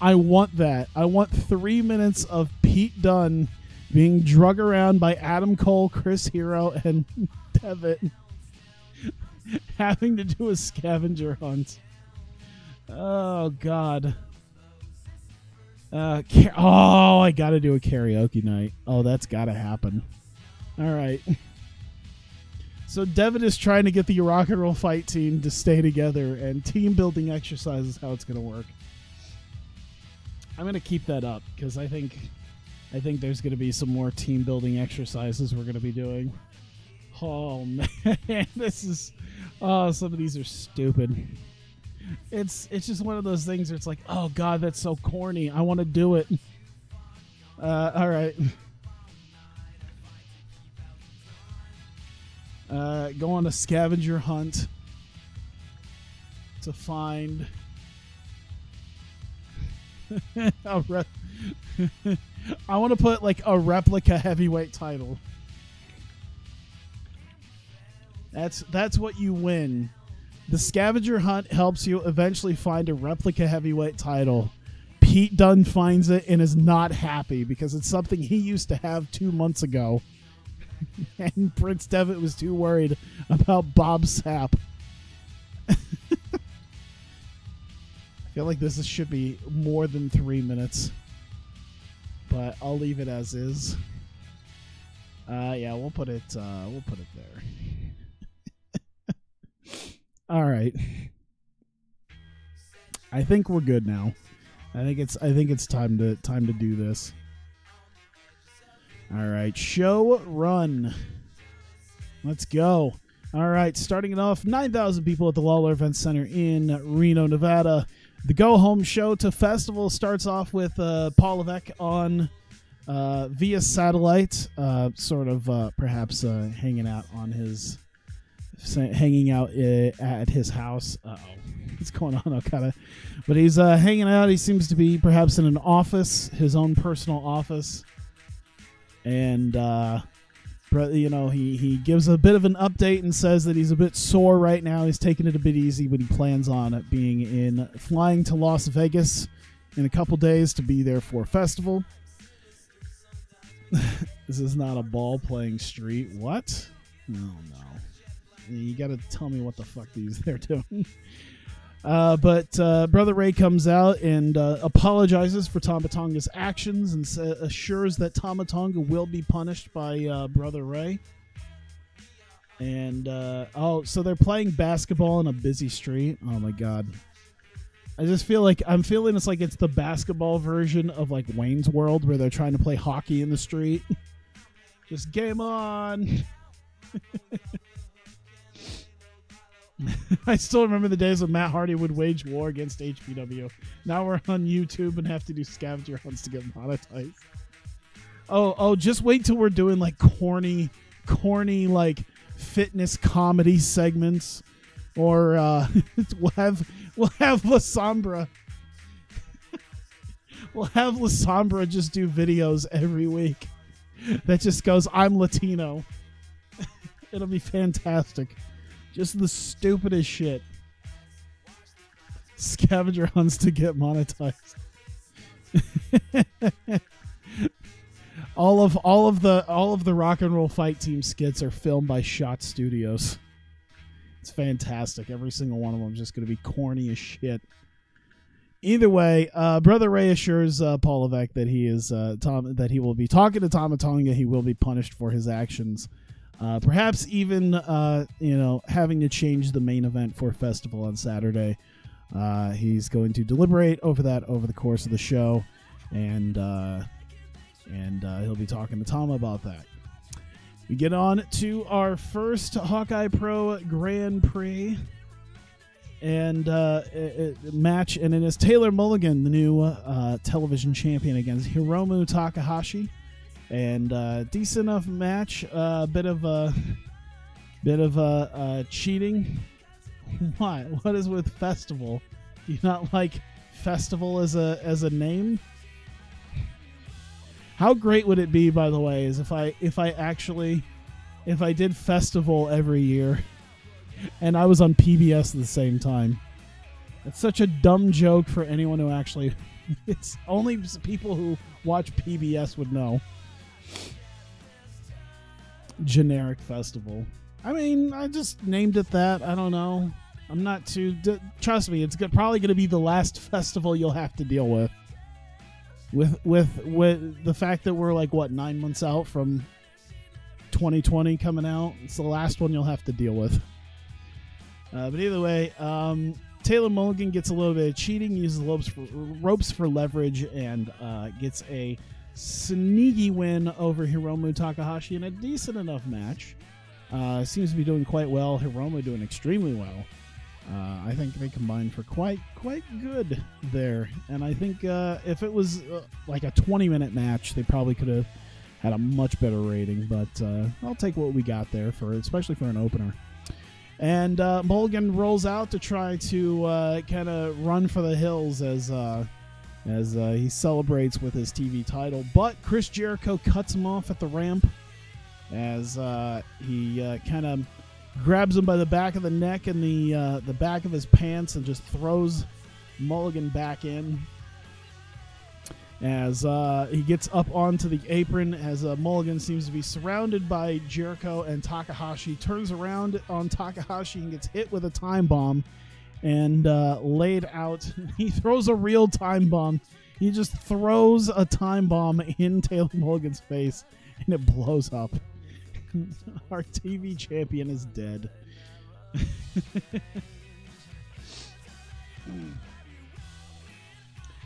I want that. I want 3 minutes of Pete Dunne being drug around by Adam Cole, Chris Hero, and Devitt having to do a scavenger hunt. Oh, God. I gotta do a karaoke night. Oh, that's gotta happen. All right. So Devitt is trying to get the Rock and Roll Fight Team to stay together, and team building exercise is how it's gonna work. I'm gonna keep that up because I think there's gonna be some more team building exercises we're gonna be doing. Oh man, this is some of these are stupid. It's just one of those things where it's like, oh God, that's so corny. I want to do it. All right. Go on a scavenger hunt to find I want to put like a replica heavyweight title. That's what you win. The scavenger hunt helps you eventually find a replica heavyweight title. Pete Dunne finds it and is not happy because it's something he used to have 2 months ago. And Prince Devitt was too worried about Bob Sapp. I feel like this should be more than 3 minutes. But I'll leave it as is. Yeah, we'll put it there. All right. I think we're good now. I think it's time to do this. All right, show run. Let's go. All right, starting it off, 9,000 people at the Lawler Event Center in Reno, Nevada. The go-home show to festival starts off with Paul Levesque on via satellite, perhaps hanging out at his house. What's going on, Okada? But he's hanging out. He seems to be perhaps in an office, his own personal office. And, he gives a bit of an update and says that he's a bit sore right now. He's taking it a bit easy, but he plans on flying to Las Vegas in a couple days to be there for a festival. This is not a ball-playing street. What? No. You got to tell me what the fuck they're doing. But Brother Ray comes out and apologizes for Tama Tonga's actions and assures that Tama Tonga will be punished by Brother Ray. And so they're playing basketball in a busy street. Oh my God. I just feel like it's the basketball version of like Wayne's World where they're trying to play hockey in the street. Just game on. I still remember the days when Matt Hardy would wage war against HPW. Now we're on YouTube and have to do scavenger hunts to get monetized. Oh, just wait till we're doing like corny like fitness comedy segments, or we'll have La Sombra. We'll have La Sombra just do videos every week that just goes, I'm Latino. It'll be fantastic. Just the stupidest shit. Scavenger hunts to get monetized. all of the Rock and Roll Fight Team skits are filmed by Shot Studios. It's fantastic. Every single one of them is just going to be corny as shit. Either way, Brother Ray assures Paul Levesque that that he will be talking to Tama Tonga. He will be punished for his actions. Perhaps even having to change the main event for Festival on Saturday. He's going to deliberate over that over the course of the show, and he'll be talking to Tama about that. We get on to our first Hawkeye Pro Grand Prix and match, and it is Taylor Mulligan, the new television champion, against Hiromu Takahashi, and decent enough match. Bit of cheating. Why? What is with Festival? Do you not like Festival as a name? How great would it be, by the way, is if I did Festival every year and I was on PBS at the same time. It's such a dumb joke for anyone who actually... It's only people who watch PBS would know. Generic Festival. I mean, I just named it that. I don't know. I'm not too... Trust me, it's probably going to be the last festival you'll have to deal with. With the fact that we're 9 months out from 2020 coming out. It's the last one you'll have to deal with. But either way, Taylor Mulligan gets a little bit of cheating, uses ropes for leverage, and gets a sneaky win over Hiromu Takahashi in a decent enough match. Seems to be doing quite well. Hiromu doing extremely well. I think they combined for quite good there. And I think if it was like a 20-minute match, they probably could have had a much better rating. But I'll take what we got there, especially for an opener. And Mulligan rolls out to try to kind of run for the hills as he celebrates with his TV title. But Chris Jericho cuts him off at the ramp as he kind of grabs him by the back of the neck and the back of his pants and just throws Mulligan back in. As he gets up onto the apron, as Mulligan seems to be surrounded by Jericho and Takahashi, turns around on Takahashi and gets hit with a time bomb and laid out. He throws a real time bomb. He just throws a time bomb in Taylor Mulligan's face and it blows up. Our TV champion is dead.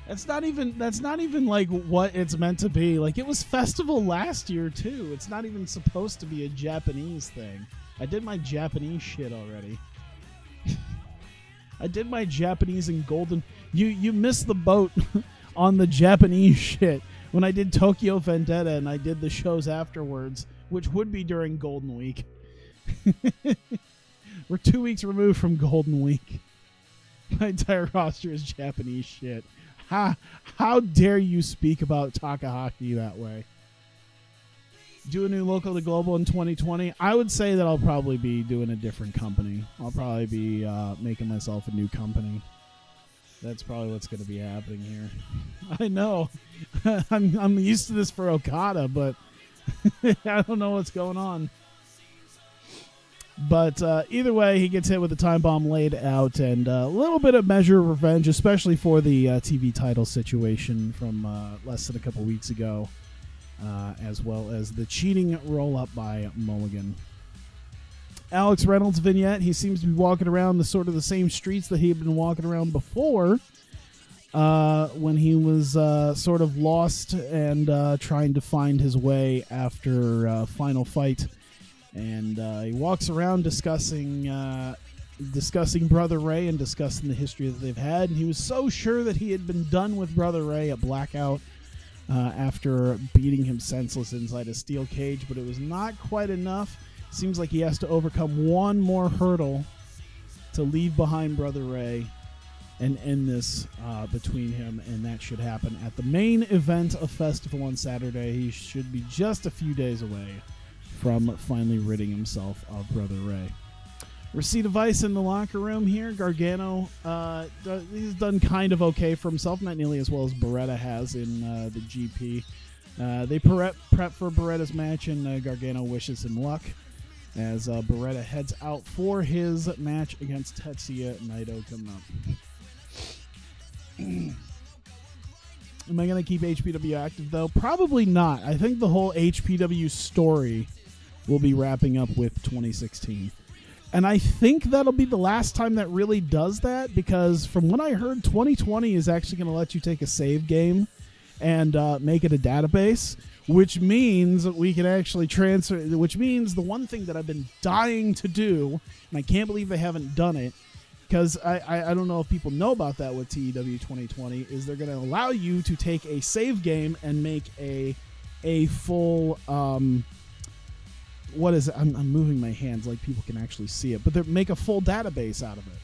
That's not even like what it's meant to be. Like, it was Festival last year too. It's not even supposed to be a Japanese thing. I did my Japanese shit already. I did my Japanese and golden. You missed the boat on the Japanese shit when I did Tokyo Vendetta and I did the shows afterwards, which would be during Golden Week. We're 2 weeks removed from Golden Week. My entire roster is Japanese shit. How dare you speak about Takahashi that way? Do a new local to global in 2020. I would say that I'll probably be doing a different company. I'll probably be making myself a new company. That's probably what's going to be happening here. I know. I'm used to this for Okada, but I don't know what's going on. But either way, he gets hit with a time bomb laid out, and a little bit of measure of revenge, especially for the TV title situation from less than a couple weeks ago, as well as the cheating roll-up by Mulligan. Alex Reynolds vignette. He seems to be walking around the same streets that he had been walking around before, when he was sort of lost and trying to find his way after Final Fight. And he walks around discussing Brother Ray and discussing the history that they've had. And he was so sure that he had been done with Brother Ray at Blackout after beating him senseless inside a steel cage, but it was not quite enough. Seems like he has to overcome one more hurdle to leave behind Brother Ray. and end this between him, and that should happen at the main event of Festival on Saturday. He should be just a few days away from finally ridding himself of Brother Ray. Receipt of Ice in the locker room here. Gargano, he's done kind of okay for himself, not nearly as well as Beretta has in the GP. They prep for Beretta's match, and Gargano wishes him luck as Beretta heads out for his match against Tetsuya Naito coming up. Am I going to keep HPW active, though? Probably not. I think the whole HPW story will be wrapping up with 2016. And I think that'll be the last time that really does that, because from what I heard, 2020 is actually going to let you take a save game and make it a database, which means we can actually transfer, which means the one thing that I've been dying to do, and I can't believe they haven't done it, because I don't know if people know about that with TEW 2020, is they're going to allow you to take a save game and make a full... what is it? I'm moving my hands like people can actually see it, but they make a full database out of it.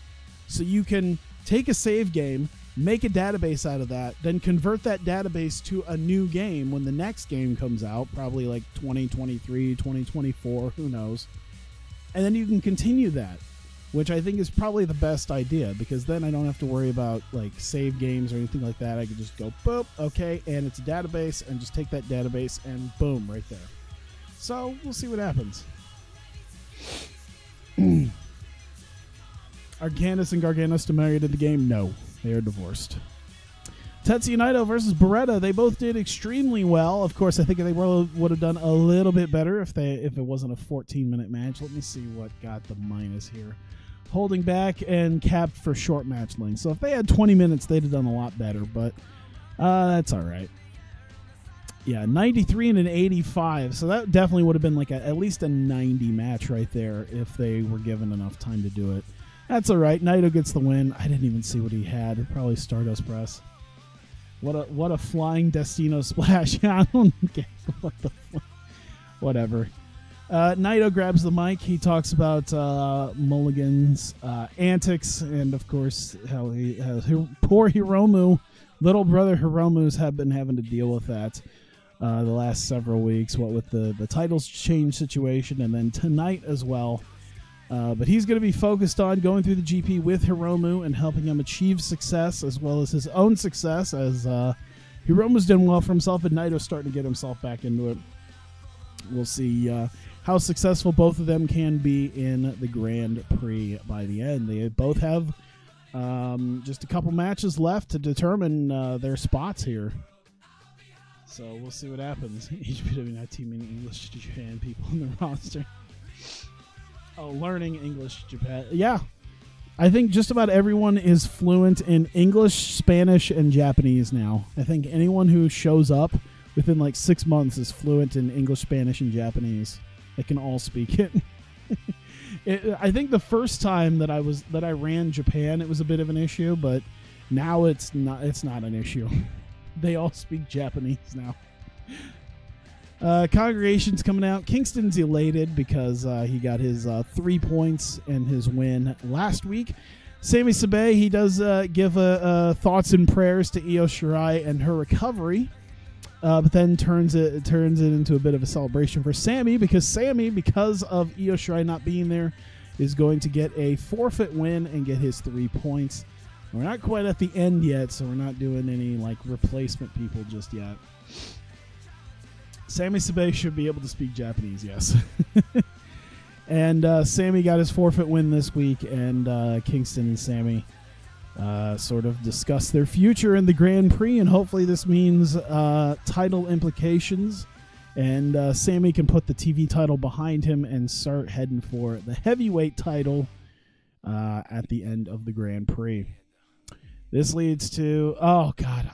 So you can take a save game, make a database out of that, then convert that database to a new game when the next game comes out, probably like 2023, 2024, who knows. And then you can continue that, which I think is probably the best idea, because then I don't have to worry about like save games or anything like that. I can just go, boop, okay, and it's a database, and just take that database and boom, right there. So, we'll see what happens. Are Candice and Gargano still married in the game? No, they are divorced. Tetsuya Naito versus Beretta. They both did extremely well. Of course, I think they would have done a little bit better if it wasn't a 14-minute match. Let me see what got the minus here. Holding back and capped for short match length. So if they had 20 minutes, they'd have done a lot better, but that's all right. Yeah, 93 and an 85. So that definitely would have been like at least a 90 match right there if they were given enough time to do it. That's all right. Naito gets the win. I didn't even see what he had. Probably Stardust Press. What a flying Destino splash. I don't get what the fuck. Whatever. Naito grabs the mic. He talks about Mulligan's antics, and of course how poor Hiromu, little brother Hiromu's have been having to deal with that the last several weeks, what with the titles change situation, and then tonight as well. But he's going to be focused on going through the GP with Hiromu and helping him achieve success as well as his own success, as Hiromu's done well for himself and Naito's starting to get himself back into it. We'll see how successful both of them can be in the Grand Prix by the end. They both have just a couple matches left to determine their spots here. So we'll see what happens. HPW not teaming English Japan people in the roster. Oh, learning English Japan. Yeah. I think just about everyone is fluent in English, Spanish, and Japanese now. I think anyone who shows up within like 6 months is fluent in English, Spanish, and Japanese. They can all speak it. I think the first time that I ran Japan, it was a bit of an issue, but now it's not an issue. They all speak Japanese now. Congregation's coming out. Kingston's elated because he got his 3 points and his win last week. Sami Sabe, he does give thoughts and prayers to Io Shirai and her recovery, but then turns it into a bit of a celebration for Sami, because of Io Shirai not being there, is going to get a forfeit win and get his 3 points. We're not quite at the end yet, so we're not doing any like replacement people just yet. Sami Sabe should be able to speak Japanese, yes. And Sami got his forfeit win this week, and Kingston and Sami sort of discuss their future in the Grand Prix, and hopefully this means title implications, and Sami can put the TV title behind him and start heading for the heavyweight title at the end of the Grand Prix. This leads to, oh God,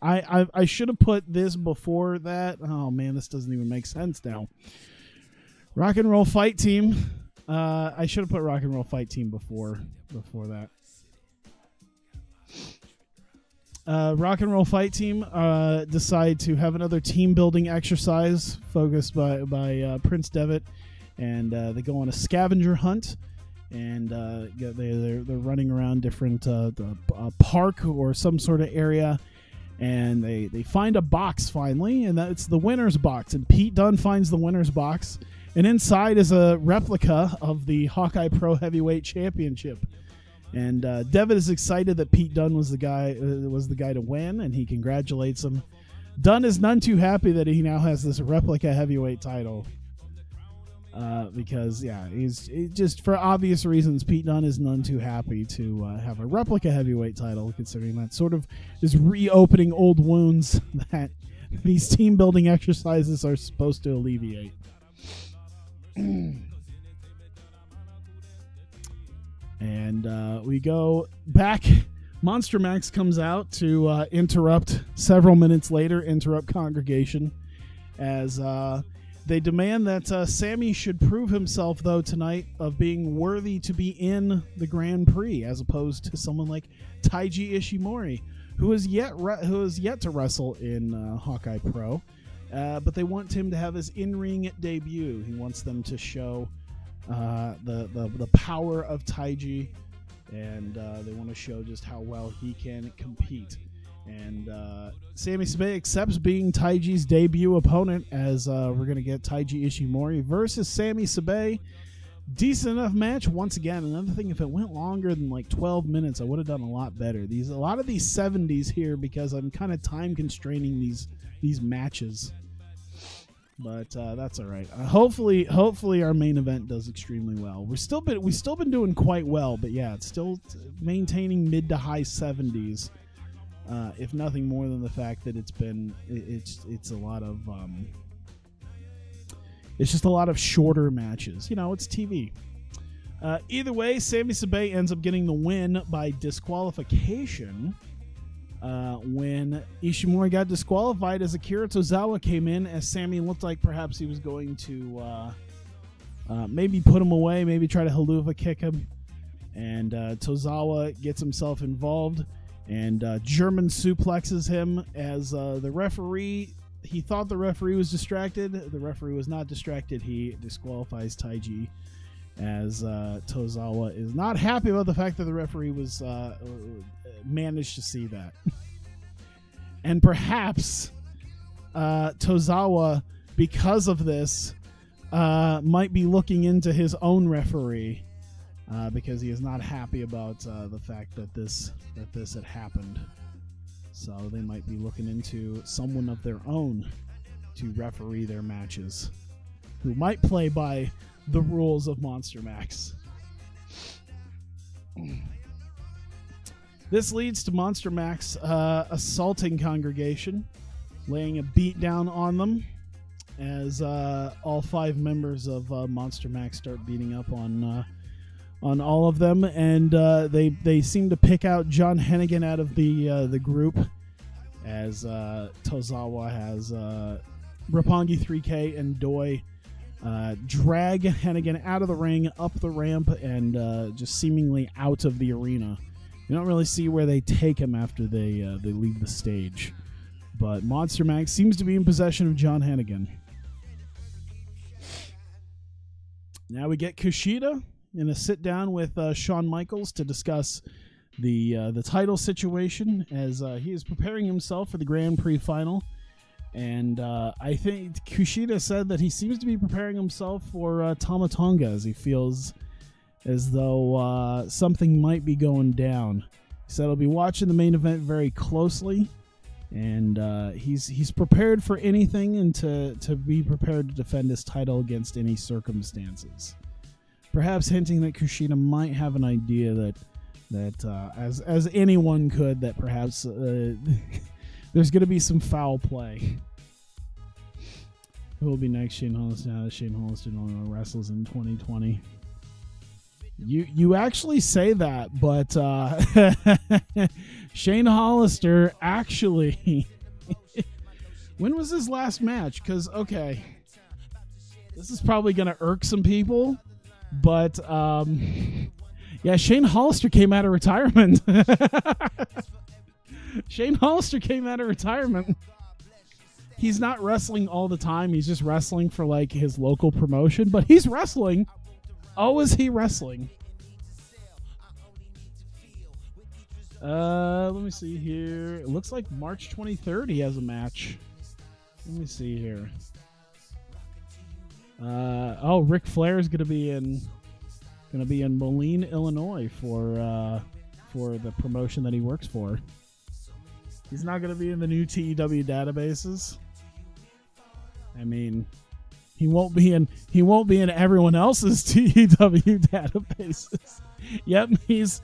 I should have put this before that. Oh man, this doesn't even make sense now. Rock and Roll Fight Team. I should have put Rock and Roll Fight Team before that. Rock and Roll Fight Team decide to have another team building exercise focused by Prince Devitt, and they go on a scavenger hunt. and they're running around different park or some sort of area, and they find a box finally, and that's the winner's box. And Pete Dunne finds the winner's box, and inside is a replica of the Hawkeye Pro Heavyweight Championship. And Devitt is excited that Pete Dunne was the guy to win, and he congratulates him. Dunne is none too happy that he now has this replica heavyweight title. Because he's just, for obvious reasons, Pete Dunne is none too happy to have a replica heavyweight title, considering that sort of is reopening old wounds that these team building exercises are supposed to alleviate. And we go back. Monster Max comes out to interrupt Congregation as they demand that Sammy should prove himself, though, tonight of being worthy to be in the Grand Prix, as opposed to someone like Taiji Ishimori, who is yet to wrestle in Hawkeye Pro. But they want him to have his in-ring debut. He wants them to show the power of Taiji, and they want to show just how well he can compete. And Sami Sabay accepts being Taiji's debut opponent, as we're going to get Taiji Ishimori versus Sami Sabay. Decent enough match. Once again, another thing, if it went longer than like 12 minutes, I would have done a lot better. A lot of these 70s here, because I'm kind of time constraining these matches. But that's all right. Hopefully our main event does extremely well. We've still been doing quite well, but yeah, it's still maintaining mid to high 70s. If nothing more than the fact that it's a lot of it's just a lot of shorter matches. It's TV. Either way, Sami Sabay ends up getting the win by disqualification. When Ishimori got disqualified, as Akira Tozawa came in, as Sami looked like perhaps he was going to maybe put him away, maybe try to haluva kick him, and Tozawa gets himself involved and German suplexes him as the referee. He thought the referee was distracted. The referee was not distracted. He disqualifies Taiji, as Tozawa is not happy about the fact that the referee was managed to see that. And perhaps Tozawa, because of this, might be looking into his own referee, because he is not happy about the fact that this had happened. So they might be looking into someone of their own to referee their matches, who might play by the rules of Monster Max. This leads to Monster Max assaulting Congregation, laying a beat down on them, as all 5 members of Monster Max start beating up on all of them, and they seem to pick out John Hennigan out of the group, as Tozawa has Roppongi 3K and Doi drag Hennigan out of the ring, up the ramp, and just seemingly out of the arena. You don't really see where they take him after they leave the stage, but Monster Max seems to be in possession of John Hennigan. Now we get Kushida in a sit down with Shawn Michaels to discuss the title situation, as he is preparing himself for the Grand Prix final. And I think Kushida said that he seems to be preparing himself for Tama Tonga, as he feels as though something might be going down. He said he'll be watching the main event very closely, and he's prepared for anything, and to be prepared to defend his title against any circumstances. Perhaps hinting that Kushida might have an idea that as anyone could, that perhaps there's going to be some foul play. Who will be next? Shane Hollister. Shane Hollister only wrestles in 2020. You actually say that, but Shane Hollister actually... When was his last match? Because, okay, this is probably going to irk some people, but yeah, Shane Hollister came out of retirement. Shane Hollister came out of retirement. He's not wrestling all the time. He's just wrestling for like his local promotion, but he's wrestling. Oh, is he wrestling? Let me see here. It looks like March 23rd he has a match. Let me see here. Oh, Ric Flair is gonna be in Moline, Illinois for the promotion that he works for. He's not gonna be in the new TEW databases. I mean, he won't be in everyone else's TEW databases. Yep, he's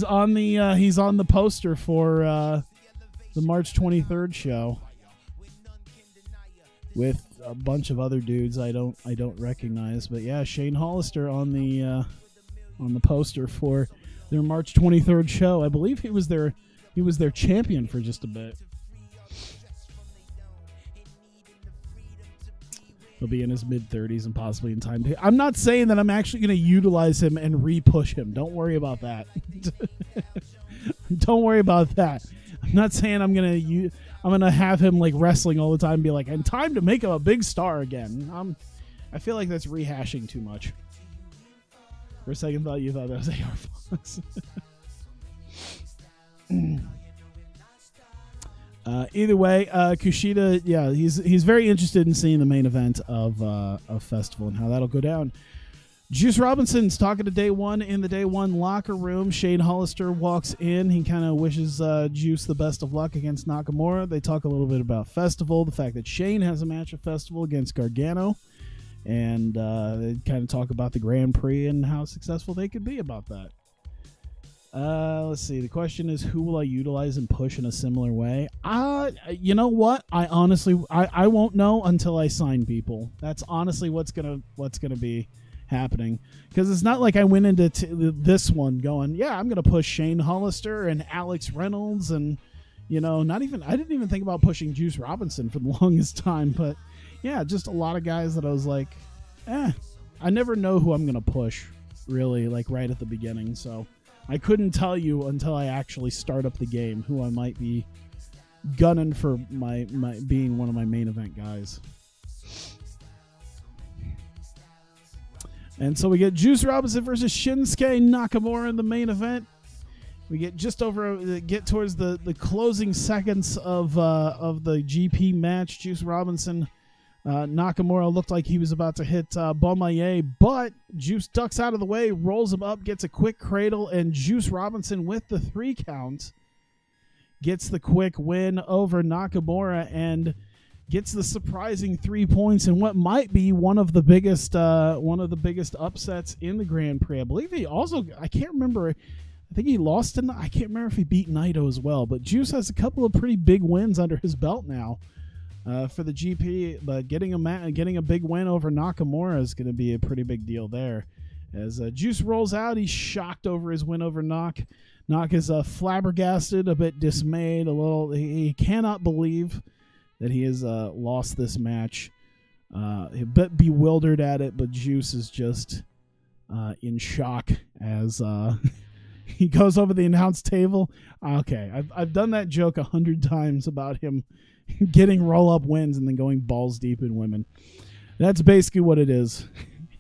on the poster for the March 23rd show with a bunch of other dudes I don't recognize, but yeah, Shane Hollister on the poster for their March 23rd show. I believe he was their champion for just a bit. He'll be in his mid-30s and possibly in time. I'm not saying that I'm actually going to utilize him and re-push him. Don't worry about that. Don't worry about that. I'm not saying I'm gonna have him like wrestling all the time and be like, and time to make him a big star again. I feel like that's rehashing too much. For a second thought you thought that was AR Fox. Either way, Kushida, yeah, he's very interested in seeing the main event of Festival and how that'll go down. Juice Robinson's talking to Day One in the Day One locker room. Shane Hollister walks in. He kind of wishes Juice the best of luck against Nakamura. They talk a little bit about Festival, the fact that Shane has a match at Festival against Gargano, and they kind of talk about the Grand Prix and how successful they could be about that. Let's see. The question is, who will I utilize and push in a similar way? You know what? I honestly, I won't know until I sign people. That's honestly what's gonna be happening, because it's not like I went into this one going, yeah, I'm gonna push Shane Hollister and Alex Reynolds, and I didn't even think about pushing Juice Robinson for the longest time, but yeah, just a lot of guys that I was like, I never know who I'm gonna push really, like right at the beginning, so I couldn't tell you until I actually start up the game who I might be gunning for my being one of my main event guys. And so we get Juice Robinson versus Shinsuke Nakamura in the main event. We get get towards the closing seconds of the GP match. Juice Robinson, Nakamura looked like he was about to hit Bomaye, but Juice ducks out of the way, rolls him up, gets a quick cradle, and Juice Robinson with the 3 count gets the quick win over Nakamura and gets the surprising 3 points in what might be one of the biggest upsets in the Grand Prix. I believe he also, I can't remember, I think he lost I can't remember if he beat Naito as well, but Juice has a couple of pretty big wins under his belt now for the GP, but getting a big win over Nakamura is going to be a pretty big deal there. As Juice rolls out, he's shocked over his win over Nak. Nak is flabbergasted, a bit dismayed, he cannot believe that he has lost this match. A bit bewildered at it, but Juice is just in shock as he goes over the announce table. Okay, I've done that joke 100 times about him getting roll-up wins and then going balls deep in women. That's basically what it is.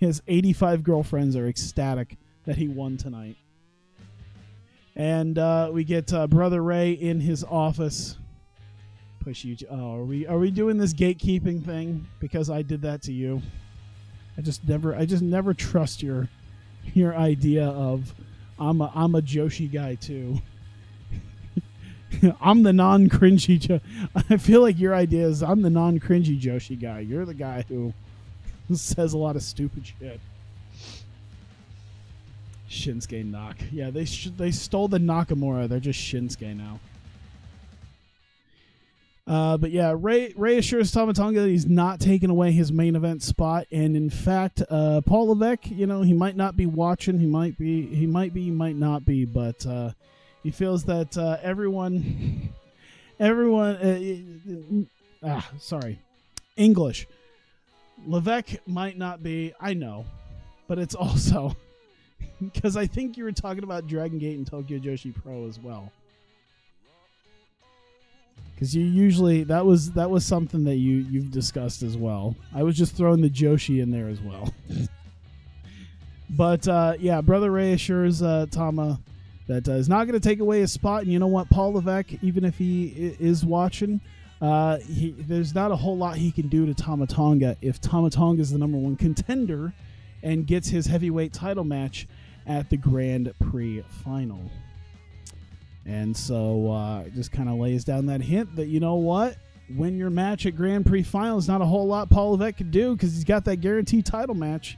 His 85 girlfriends are ecstatic that he won tonight. And we get Brother Ray in his office. Are we doing this gatekeeping thing because I did that to you? I just never trust your idea of I'm a Joshi guy too. I'm the non-cringy. I feel like your idea is I'm the non-cringy Joshi guy. You're the guy who says a lot of stupid shit. Shinsuke Nak. Yeah, they stole the Nakamura. They're just Shinsuke now. But yeah, Ray assures Tamatonga that he's not taking away his main event spot, and in fact, Paul Levesque, he might not be watching, he might not be, but he feels that English. Levesque might not be, I know, but it's also because I think you were talking about Dragon Gate and Tokyo Joshi Pro as well. Because you usually that was something that you've discussed as well. I was just throwing the Joshi in there as well. But yeah, Brother Ray assures Tama That is not going to take away his spot. And you know what, Paul Levesque, even if he is watching, there's not a whole lot he can do to Tama Tonga if Tama Tonga is the #1 contender and gets his heavyweight title match at the Grand Prix final. And so just kind of lays down that hint that, you know what, win your match at Grand Prix final is not a whole lot Paul Levesque could do because he's got that guaranteed title match.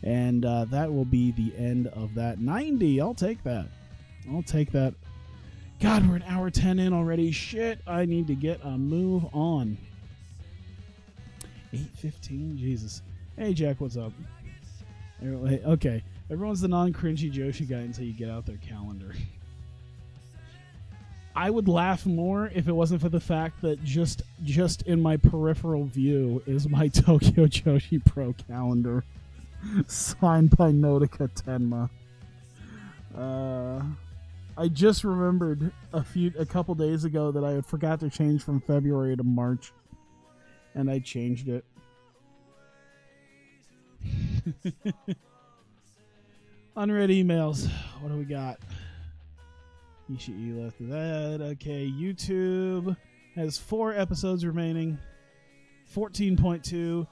And that will be the end of that. 90, I'll take that. I'll take that. God, we're an hour 10 in already. Shit, I need to get a move on. 8:15, Jesus. Hey, Jack, what's up? Okay, everyone's the non-cringy Joshi guy until you get out their calendar. I would laugh more if it wasn't for the fact that just in my peripheral view is my Tokyo Joshi Pro calendar, signed by Notika Tenma. I just remembered a couple days ago that I had forgot to change from February to March, and I changed it. Unread emails. What do we got? Ishii left of that. Okay, YouTube has 4 episodes remaining. 14.2.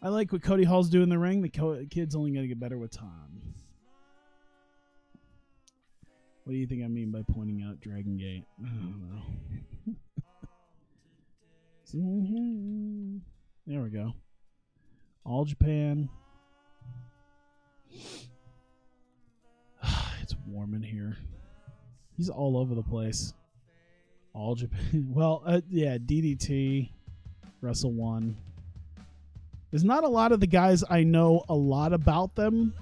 I like what Cody Hall's doing in the ring. The kid's only going to get better with time. What do you think I mean by pointing out Dragon Gate? I don't know. There we go. All Japan. It's warm in here. He's all over the place. All Japan. Well, yeah, DDT, Wrestle 1. There's not a lot of the guys I know a lot about them.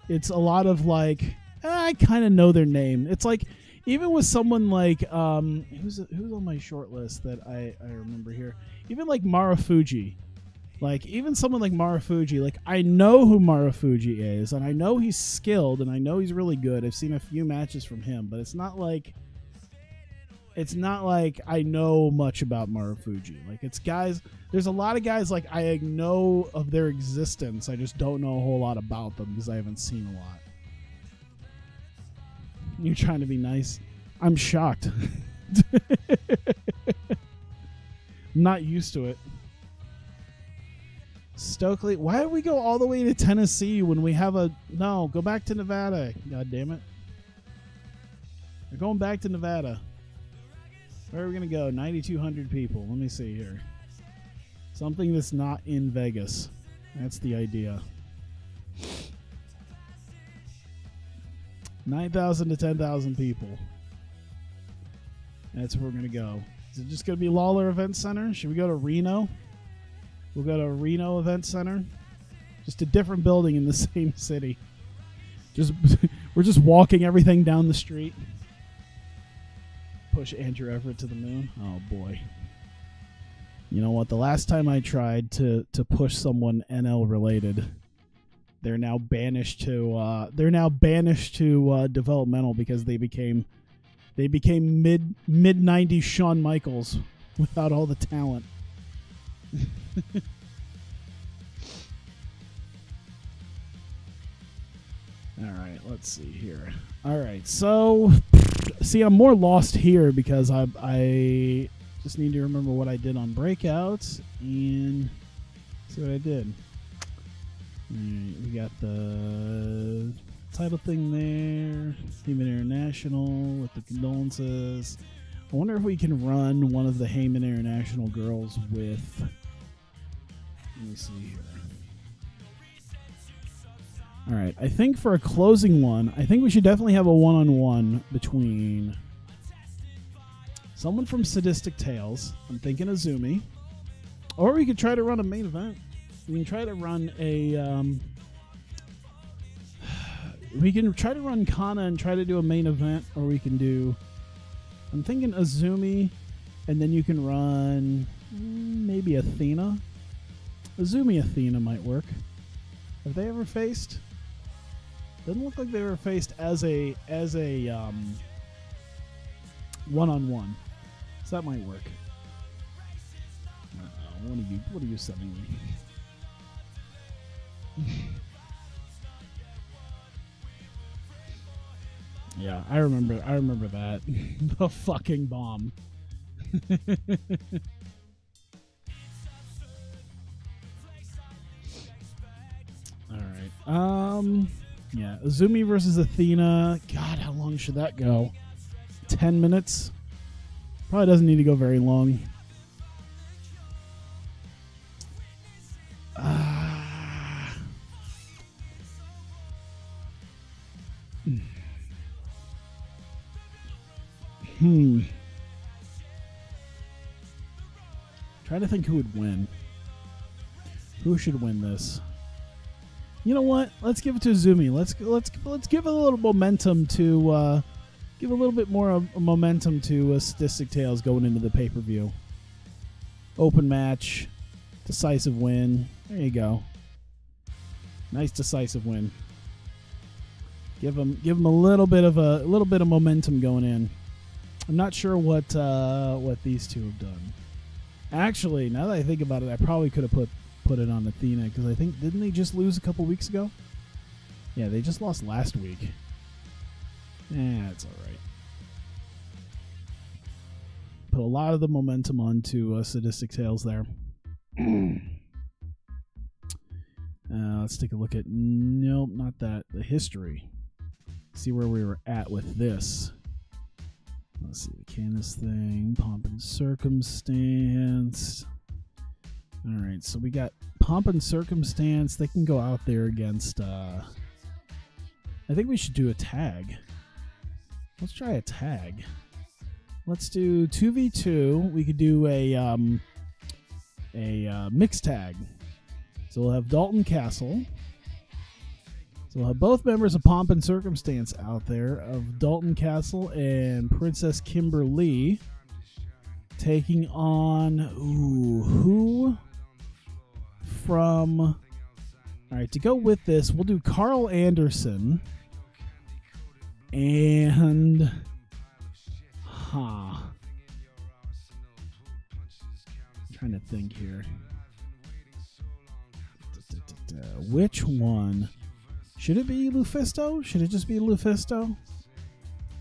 It's a lot of like, I kind of know their name. It's like, even with someone like, who's on my short list that I remember here? Even like Marufuji. Like, even someone like Marufuji, like, I know who Marufuji is, and I know he's skilled, and I know he's really good. I've seen a few matches from him, but it's not like I know much about Marufuji. Like, it's guys, there's a lot of guys, like, I know of their existence. I just don't know a whole lot about them because I haven't seen a lot. You're trying to be nice. I'm shocked. I'm not used to it. Stokely, why did we go all the way to Tennessee when we have no, go back to Nevada. God damn it. We're going back to Nevada. Where are we going to go? 9,200 people. Let me see here. Something that's not in Vegas. That's the idea. 9,000 to 10,000 people. That's where we're going to go. Is it just going to be Lawler Event Center? Should we go to Reno? We'll go to Reno Event Center. Just a different building in the same city. We're just walking everything down the street. Push Andrew Everett to the moon. Oh boy. You know what? The last time I tried to push someone NL related, they're now banished to developmental because they became mid 90s Shawn Michaels without all the talent. All right, let's see here. All right, so see, I'm more lost here because I just need to remember what I did on Breakouts and see what I did. All right, we got the title thing there, Heyman International with the condolences. I wonder if we can run one of the Heyman International girls with. Let me see here. All right, I think for a closing one, I think we should definitely have a one-on-one between someone from Sadistic Tales. I'm thinking Azumi. Or we could try to run a main event. We can try to run we can try to run Kana and try to do a main event, or we can do, I'm thinking Azumi, and then you can run maybe Athena. Azumi Athena might work. Have they ever faced? Doesn't look like they were faced as a one-on-one. So that might work. What are you sending me? Yeah, I remember that. The fucking bomb. Alright. Yeah, Azumi versus Athena. God, how long should that go? 10 minutes? Probably doesn't need to go very long. Trying to think who would win. Who should win this? You know what? Let's give it to Azumi. Let's give a little momentum to give a little bit more momentum to Sadistic Tales going into the pay-per-view. Open match, decisive win. There you go. Nice decisive win. Give them a little bit of momentum going in. I'm not sure what these two have done. Actually, now that I think about it, I probably could have put it on Athena, because I think, didn't they just lose a couple weeks ago? Yeah, they just lost last week. It's all right. Put a lot of the momentum onto Sadistic Tales there. Let's take a look at, nope, not that, the history. See where we were at with this. Let's see, the Candace thing, Pomp and Circumstance. All right, so we got Pomp and Circumstance. They can go out there against, I think we should do a tag. Let's try a tag. Let's do 2v2. We could do a mixed tag. So we'll have Dalton Castle. So we'll have both members of Pomp and Circumstance out there, of Dalton Castle and Princess Kimberly, taking on who from... All right, to go with this, we'll do Carl Anderson and... I'm trying to think here. Which one? Should it be Lufisto? Should it just be Lufisto?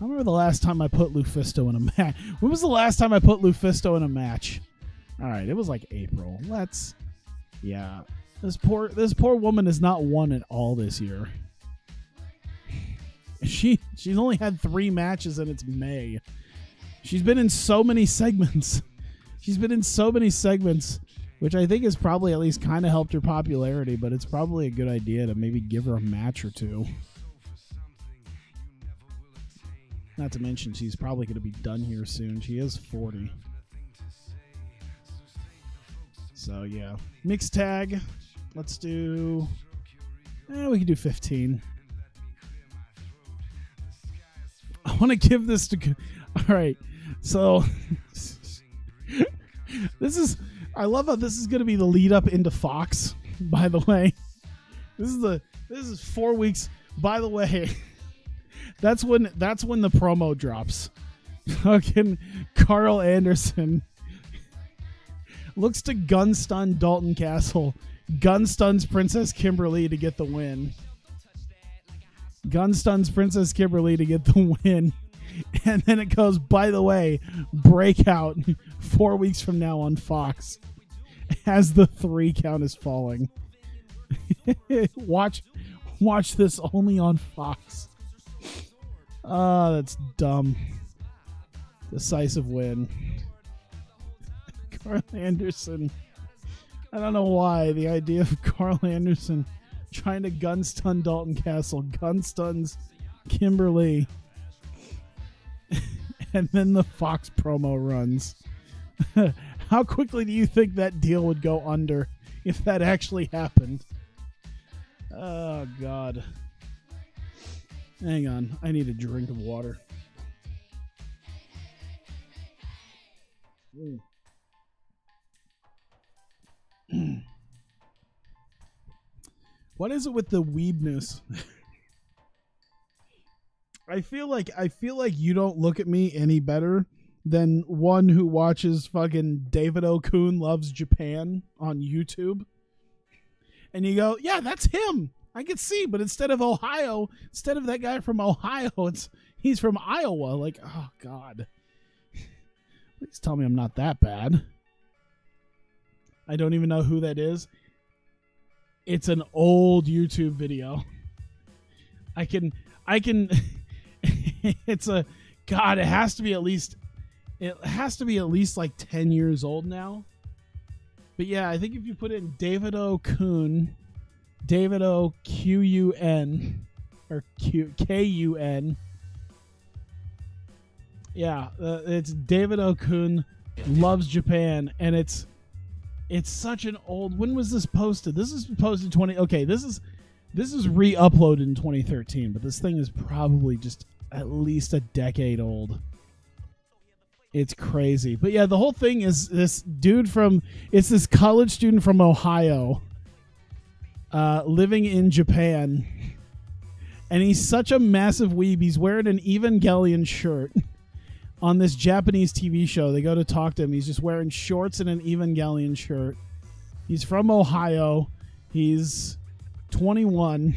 I remember the last time I put Lufisto in a match. When was the last time I put Lufisto in a match? All right, it was like April. Yeah. This poor woman has not won at all this year. She's only had 3 matches and it's May. She's been in so many segments. Which I think has probably at least kind of helped her popularity, but it's probably a good idea to maybe give her a match or two. Not to mention, she's probably going to be done here soon. She is 40. So, yeah. Mixed tag. Let's do... we can do 15. I want to give this to... All right. So, this is... I love how this is going to be the lead up into Fox, by the way. This is 4 weeks. By the way, that's when the promo drops. Fucking Carl Anderson looks to gun stun Dalton Castle. Gun stuns Princess Kimberly to get the win. Gun stuns Princess Kimberly to get the win. And then it goes, by the way, breakout 4 weeks from now on Fox as the 3 count is falling. Watch this only on Fox. That's dumb. Decisive win. Carl Anderson. I don't know why. The idea of Carl Anderson trying to gun stun Dalton Castle, gun stuns Kimberly. And then the Fox promo runs. How quickly do you think that deal would go under if that actually happened? Oh, God. Hang on. I need a drink of water. What is it with the weebness? I feel like you don't look at me any better than one who watches fucking David O'Coon Loves Japan on YouTube. And you go, yeah, that's him. I can see, but instead of that guy from Ohio, He's from Iowa. Like, oh, God. Please tell me I'm not that bad. I don't even know who that is. It's an old YouTube video. I can it's a God, it has to be at least like 10 years old now. But yeah, I think if you put in David O. Kuhn, David O. Q-U-N or K-U-N. Yeah, it's David O. Kuhn Loves Japan, and it's such an old. When was this posted? This is posted this is re-uploaded in 2013, but this thing is probably just at least a decade old. It's crazy. But yeah, the whole thing is this college student from Ohio living in Japan, and he's such a massive weeb. He's wearing an Evangelion shirt on this Japanese TV show. They go to talk to him. He's just wearing shorts and an Evangelion shirt. He's from Ohio. He's 21.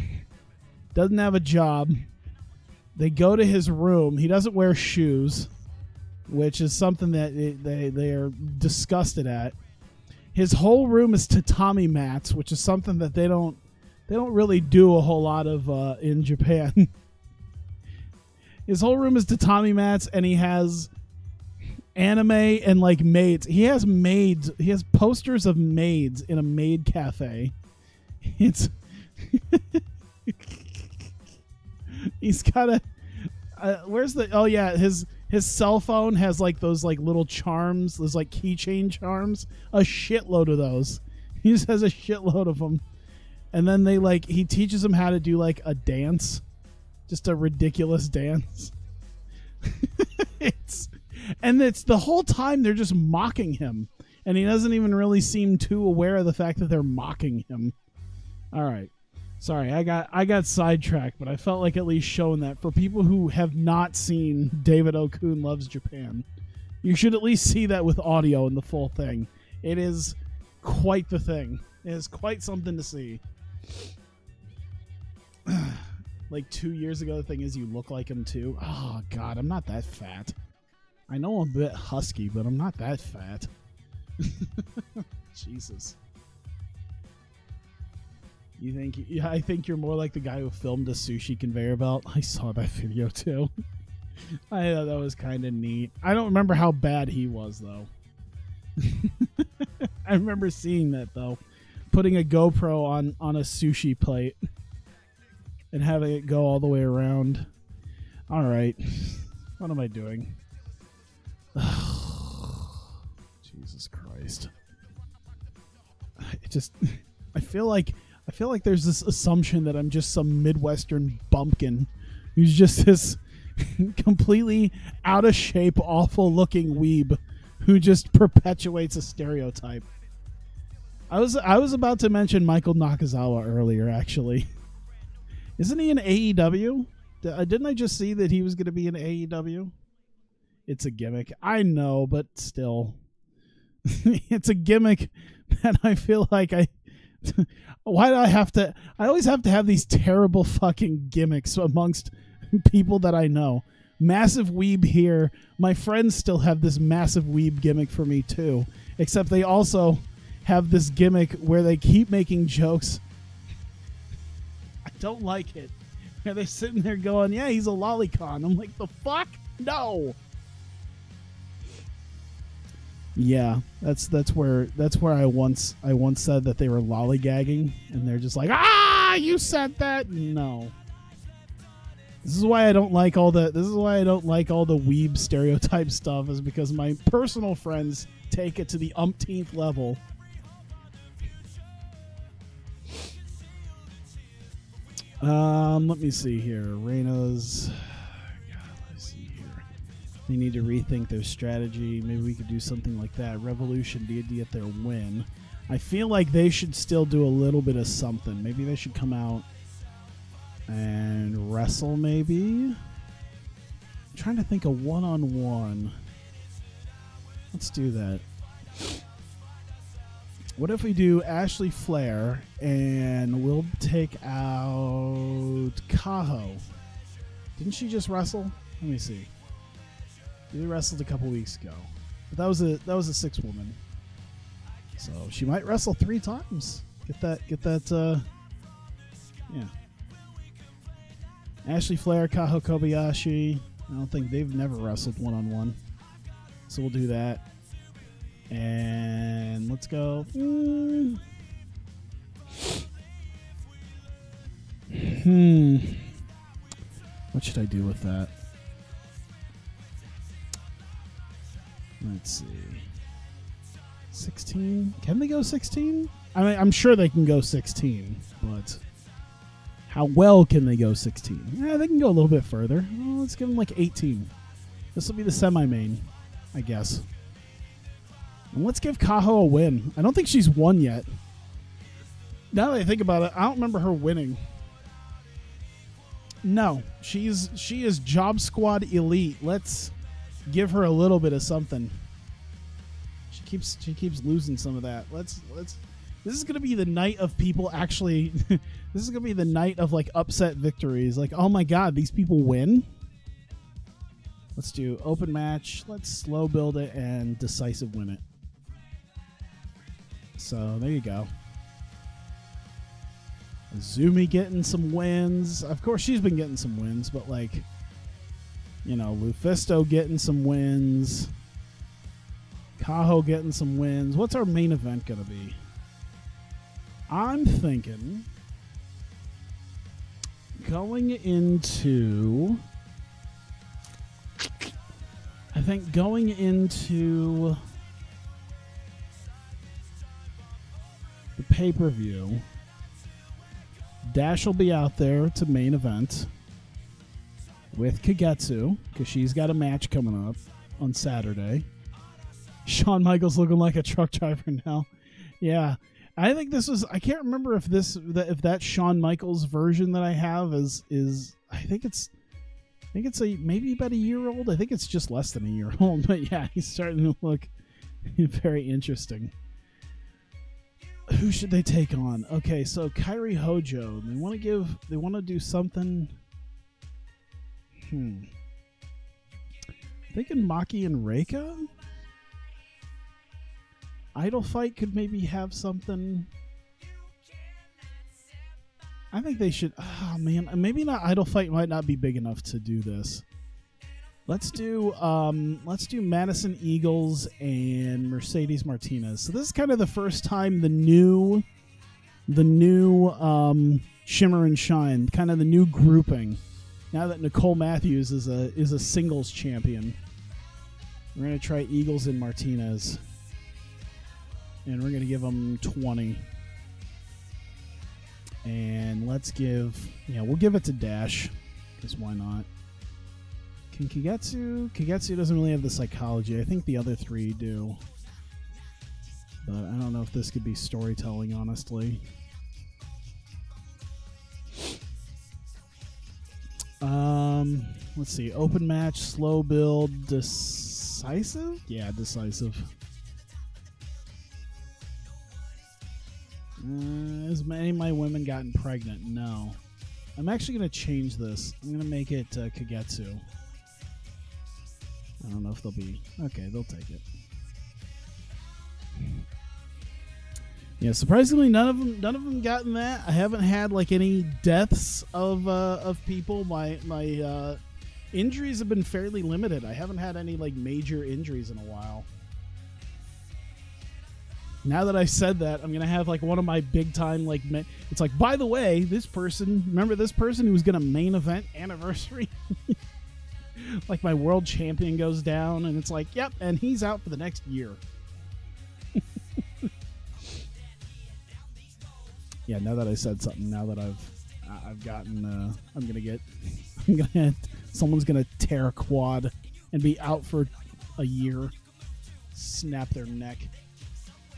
Doesn't have a job. They go to his room. He doesn't wear shoes, which is something that they are disgusted at. His whole room is tatami mats, which is something that they don't really do a whole lot of in Japan. His whole room is tatami mats, and he has anime and like maids. He has maids. He has posters of maids in a maid cafe. It's he's got a where's the his cell phone has like those like little charms, those like keychain charms, a shitload of those. He just has a shitload of them. And then he teaches him how to do like a dance. Just a ridiculous dance. It's the whole time they're just mocking him, and he doesn't even really seem too aware of the fact that they're mocking him. All right. Sorry, I got sidetracked, but I felt like at least showing that for people who have not seen David O. Kuhn Loves Japan, you should at least see that with audio and the full thing. It is quite the thing. It is quite something to see. Like 2 years ago, the thing is, you look like him too. Oh, God, I'm not that fat. I know I'm a bit husky, but I'm not that fat. Jesus. I think you're more like the guy who filmed a sushi conveyor belt. I saw that video too. I thought that was kind of neat. I don't remember how bad he was, though. I remember seeing that, though. Putting a GoPro on a sushi plate and having it go all the way around. All right. What am I doing? Jesus Christ. I feel like there's this assumption that I'm just some Midwestern bumpkin who's just this completely out of shape, awful looking weeb who just perpetuates a stereotype. I was about to mention Michael Nakazawa earlier, actually. Isn't he in AEW? Didn't I just see that he was going to be in AEW? It's a gimmick. I know, but still. It's a gimmick that I feel like why do I always have to have these terrible fucking gimmicks amongst people that I know. Massive weeb here. My friends still have this massive weeb gimmick for me too. Except they also have this gimmick where they keep making jokes. I don't like it. Where they're sitting there going, yeah, he's a lolicon. I'm like, the fuck? No. Yeah, that's where I once said that they were lollygagging, and they're just like, you said that. No. This is why I don't like all the weeb stereotype stuff, is because my personal friends take it to the umpteenth level. Let me see here. Reina's. God, let's see here. They need to rethink their strategy. Maybe we could do something like that. Revolution did get their win. I feel like they should still do a little bit of something. Maybe they should come out and wrestle, maybe? I'm trying to think of one-on-one. Let's do that. What if we do Ashley Flair and we'll take out Kaho? Didn't she just wrestle? Let me see. They wrestled a couple weeks ago, but that was a 6-woman. So she might wrestle 3 times. Get that. Yeah. Ashley Flair, Kaho Kobayashi. I don't think they've never wrestled one-on-one. So we'll do that. And let's go. What should I do with that? Let's see. 16? Can they go 16? I mean, I'm sure they can go 16, but how well can they go 16? Yeah, they can go a little bit further. Well, let's give them like 18. This will be the semi-main, I guess. And let's give Kaho a win. I don't think she's won yet. Now that I think about it, I don't remember her winning. No, she is Job Squad Elite. Let's give her a little bit of something. She keeps losing some of that. Let's. This is gonna be the night of people actually. This is gonna be the night of like upset victories. Like, oh my god, these people win. Let's do open match. Let's slow build it and decisive win it. So there you go. Azumi getting some wins. Of course, she's been getting some wins, but like, you know, Lufisto getting some wins. Kaho getting some wins. What's our main event gonna be? I'm thinking going into. I think going into the pay-per-view, Dash will be out there to main event with Kagetsu because she's got a match coming up on Saturday. Shawn Michaels looking like a truck driver now. Yeah, I think this was. I can't remember if that Shawn Michaels version that I have is. I think it's maybe about a year old. I think it's just less than a year old. But yeah, he's starting to look very interesting. Who should they take on? Okay, so Kairi Hojo. They want to do something. Thinking Maki and Reika. Idol Fight could maybe have something. I think they should. Oh man, maybe not. Idol Fight might not be big enough to do this. Let's do Madison Eagles and Mercedes Martinez. So this is kind of the first time the new Shimmer and Shine, kind of the new grouping. Now that Nicole Matthews is a singles champion, we're gonna try Eagles and Martinez, and we're gonna give them 20. And we'll give it to Dash, because why not? Can Kagetsu? Kagetsu doesn't really have the psychology. I think the other 3 do. But I don't know if this could be storytelling, honestly. Let's see. Open match, slow build, decisive? Yeah, decisive. Has any of my women gotten pregnant? No. I'm actually going to change this. I'm going to make it Kagetsu. I don't know if they'll be... Okay, they'll take it. Yeah, surprisingly, none of them gotten that. I haven't had like any deaths of people. My injuries have been fairly limited. I haven't had any like major injuries in a while. Now that I said that, I'm gonna have like one of my big time like. It's like, by the way, this person. Remember this person who was gonna main event anniversary? Like my world champion goes down, and it's like, yep, and he's out for the next year. Yeah, now that I said something, now that I've gotten, someone's gonna tear a quad and be out for a year, snap their neck.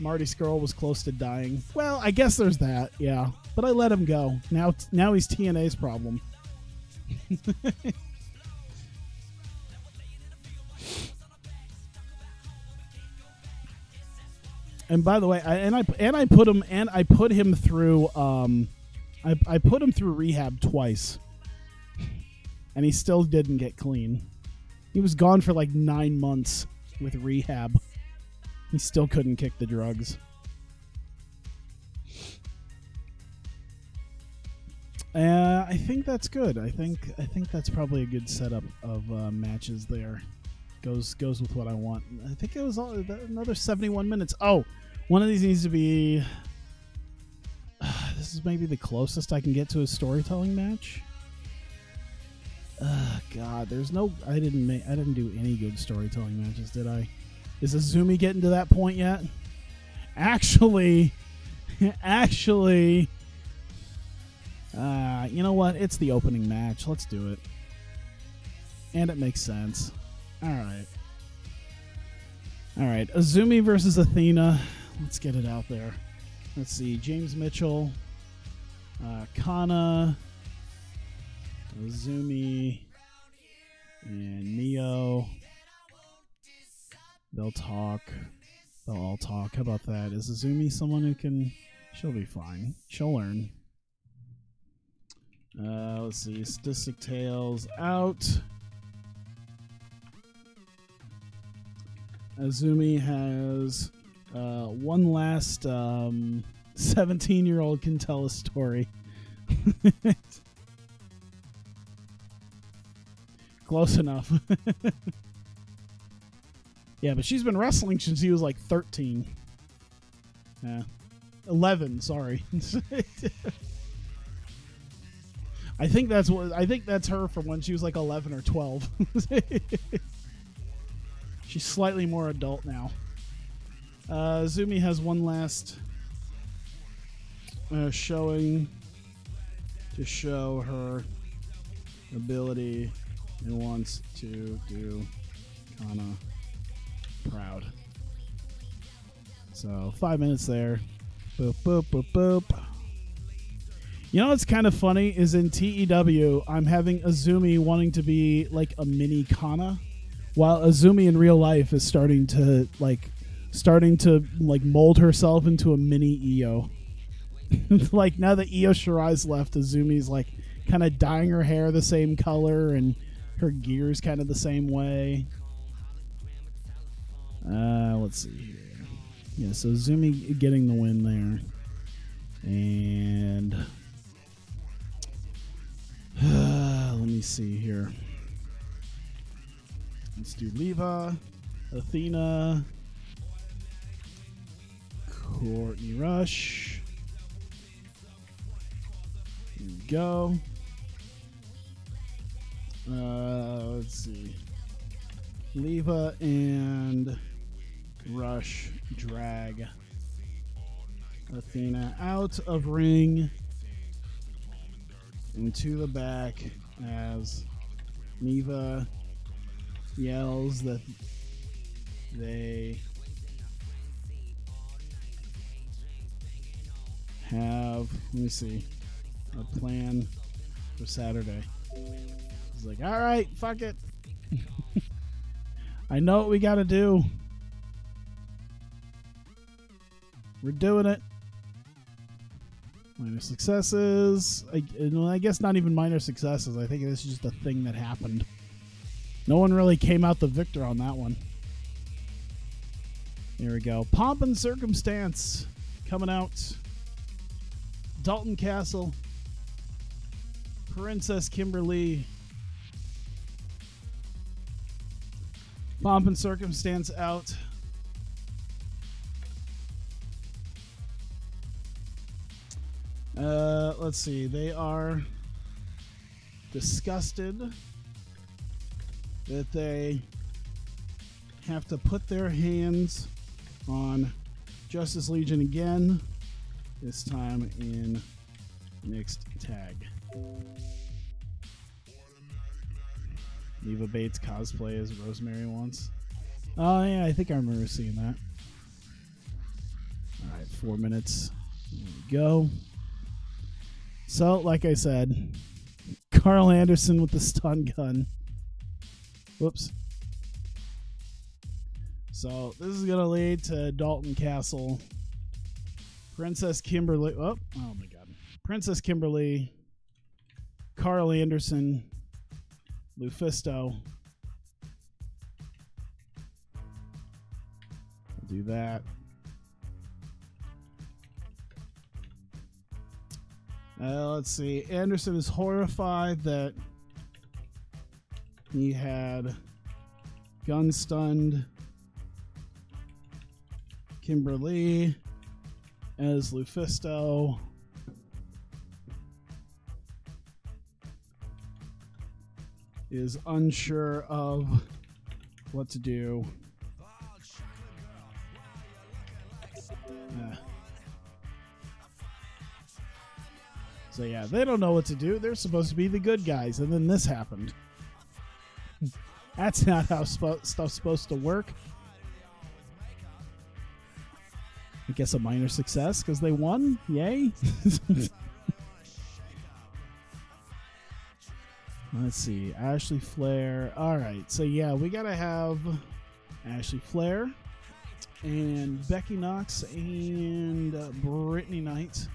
Marty Scurll was close to dying. Well, I guess there's that, yeah. But I let him go. Now he's TNA's problem. And by the way, I put him through rehab twice. And he still didn't get clean. He was gone for like 9 months with rehab. He still couldn't kick the drugs. I think that's good. I think that's probably a good setup of matches there. Goes with what I want. I think it was another 71 minutes. Oh, one of these needs to be. This is maybe the closest I can get to a storytelling match. God, there's no. I didn't do any good storytelling matches, did I? Is Azumi getting to that point yet? Actually. You know what? It's the opening match. Let's do it. And it makes sense. Alright. Azumi versus Athena. Let's get it out there. Let's see. James Mitchell. Kana. Azumi. And Neo. They'll talk. They'll all talk. How about that? Is Azumi someone who can... She'll be fine. She'll learn. Let's see. Sadistic Tales out. Azumi has one last 17-year-old can tell a story. Close enough. Yeah, but she's been wrestling since he was like 13. Yeah. 11, sorry. I think that's her from when she was like 11 or 12. She's slightly more adult now. Azumi has one last showing to show her ability and wants to do Kana proud. So 5 minutes there. Boop, boop, boop, boop. You know what's kind of funny is in TEW, I'm having Azumi wanting to be like a mini Kana, while Azumi in real life is starting to mold herself into a mini Io. Like now that Io Shirai's left, Azumi's like kind of dyeing her hair the same color and her gear's kind of the same way. Let's see here. Yeah, so Azumi getting the win there. And let me see here. Let's do Leva, Athena, Courtney Rush. Here we go. Let's see. Leva and Rush drag Athena out of ring into the back as Neva yells that they have, let me see, a plan for Saturday. He's like, all right, fuck it. I know what we got to do. We're doing it. Minor successes. I guess not even minor successes. I think this is just a thing that happened. No one really came out the victor on that one. Here we go. Pomp and Circumstance coming out. Dalton Castle. Princess Kimberly. Pomp and Circumstance out. Let's see. They are disgusted that they have to put their hands on Justice Legion again, this time in mixed tag. Leva Bates cosplay as Rosemary once. Oh yeah, I think I remember seeing that. Alright, 4 minutes. There we go. So, like I said, Carl Anderson with the stun gun. Whoops. So, this is going to lead to Dalton Castle. Princess Kimberly. Oh my God. Princess Kimberly. Carl Anderson. Lufisto. We'll do that. Let's see. Anderson is horrified that he had gun-stunned Kimberly as Lufisto. Is unsure of what to do. So yeah, they don't know what to do. They're supposed to be the good guys, and then this happened. That's not how stuff's supposed to work. I guess a minor success because they won. Yay. Let's see. Ashley Flair. All right. So, yeah, we got to have Ashley Flair and Becky Knox and Brittany Knight.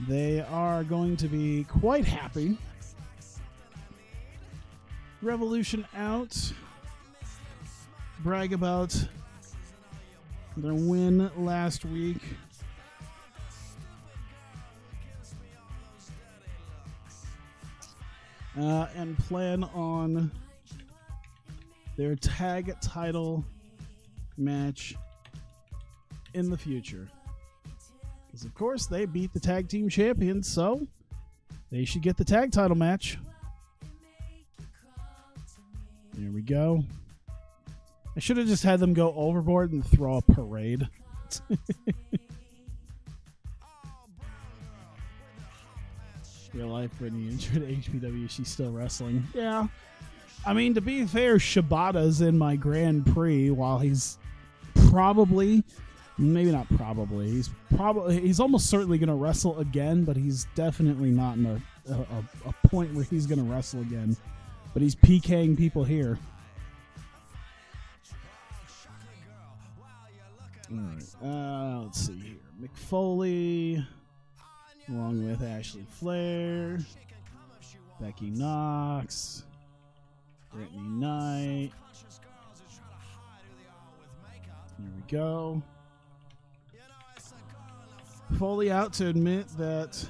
They are going to be quite happy. Revolution out. Brag about their win last week. And plan on their tag title match in the future. Because, of course, they beat the tag team champions, so they should get the tag title match. There we go. I should have just had them go overboard and throw a parade. Real life, Brittany injured HPW. She's still wrestling. Yeah. I mean, to be fair, Shibata's in my Grand Prix while he's probably, maybe not probably, he's almost certainly going to wrestle again, but he's definitely not in a point where he's going to wrestle again. But he's PKing people here. All right. Let's see here. McFoley, along with Ashley Flair, Becky Knox, Brittany Knight. Here we go. Foley out to admit that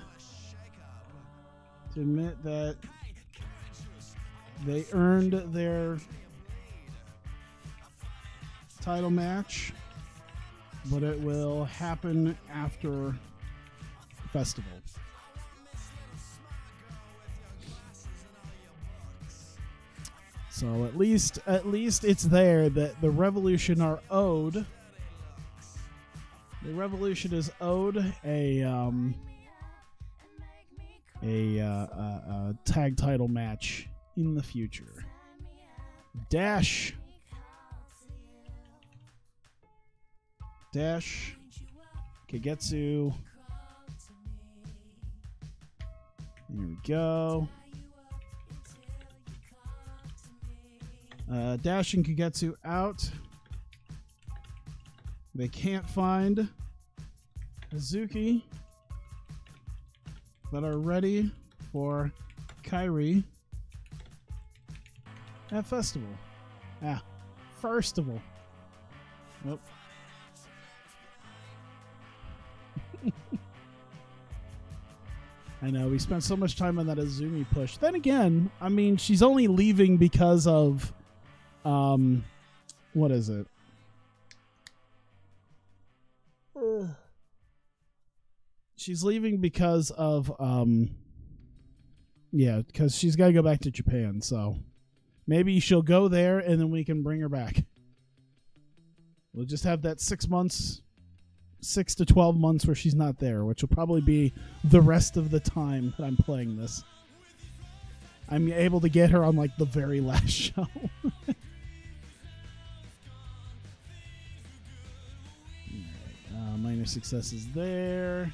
they earned their title match, but it will happen after the festival. So at least it's there that the Revolution are owed. The Revolution is owed a tag title match in the future. Dash, Kagetsu. Here we go. Dash and Kagetsu out. They can't find Hazuki, but are ready for Kairi at Festival. Firstival. Nope. I know, we spent so much time on that Azumi push. Then again, I mean, she's only leaving because of, what is it? She's leaving because of, yeah, because she's got to go back to Japan, so maybe she'll go there and then we can bring her back. We'll just have that 6 months, 6 to 12 months where she's not there, which will probably be the rest of the time that I'm playing this. I'm able to get her on like the very last show. Minor successes there.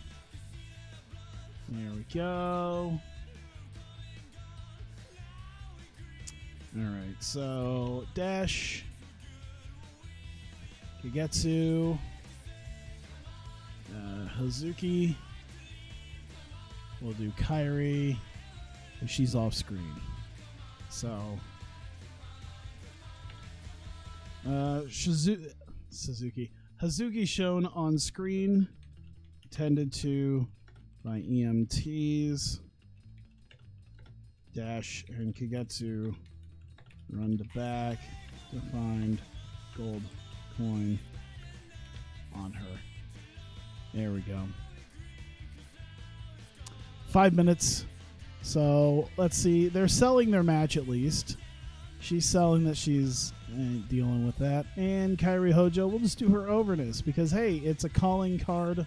There we go. Alright, so Dash, Kagetsu, Hazuki. We'll do Kairi if she's off screen. So, Suzuki. Hazuki shown on screen, tended to by EMTs. Dash and Kagetsu run to back to find gold coin on her. There we go. 5 minutes. So let's see. They're selling their match at least. She's selling that she's dealing with that. And Kairi Hojo will just do her overness because, hey, it's a calling card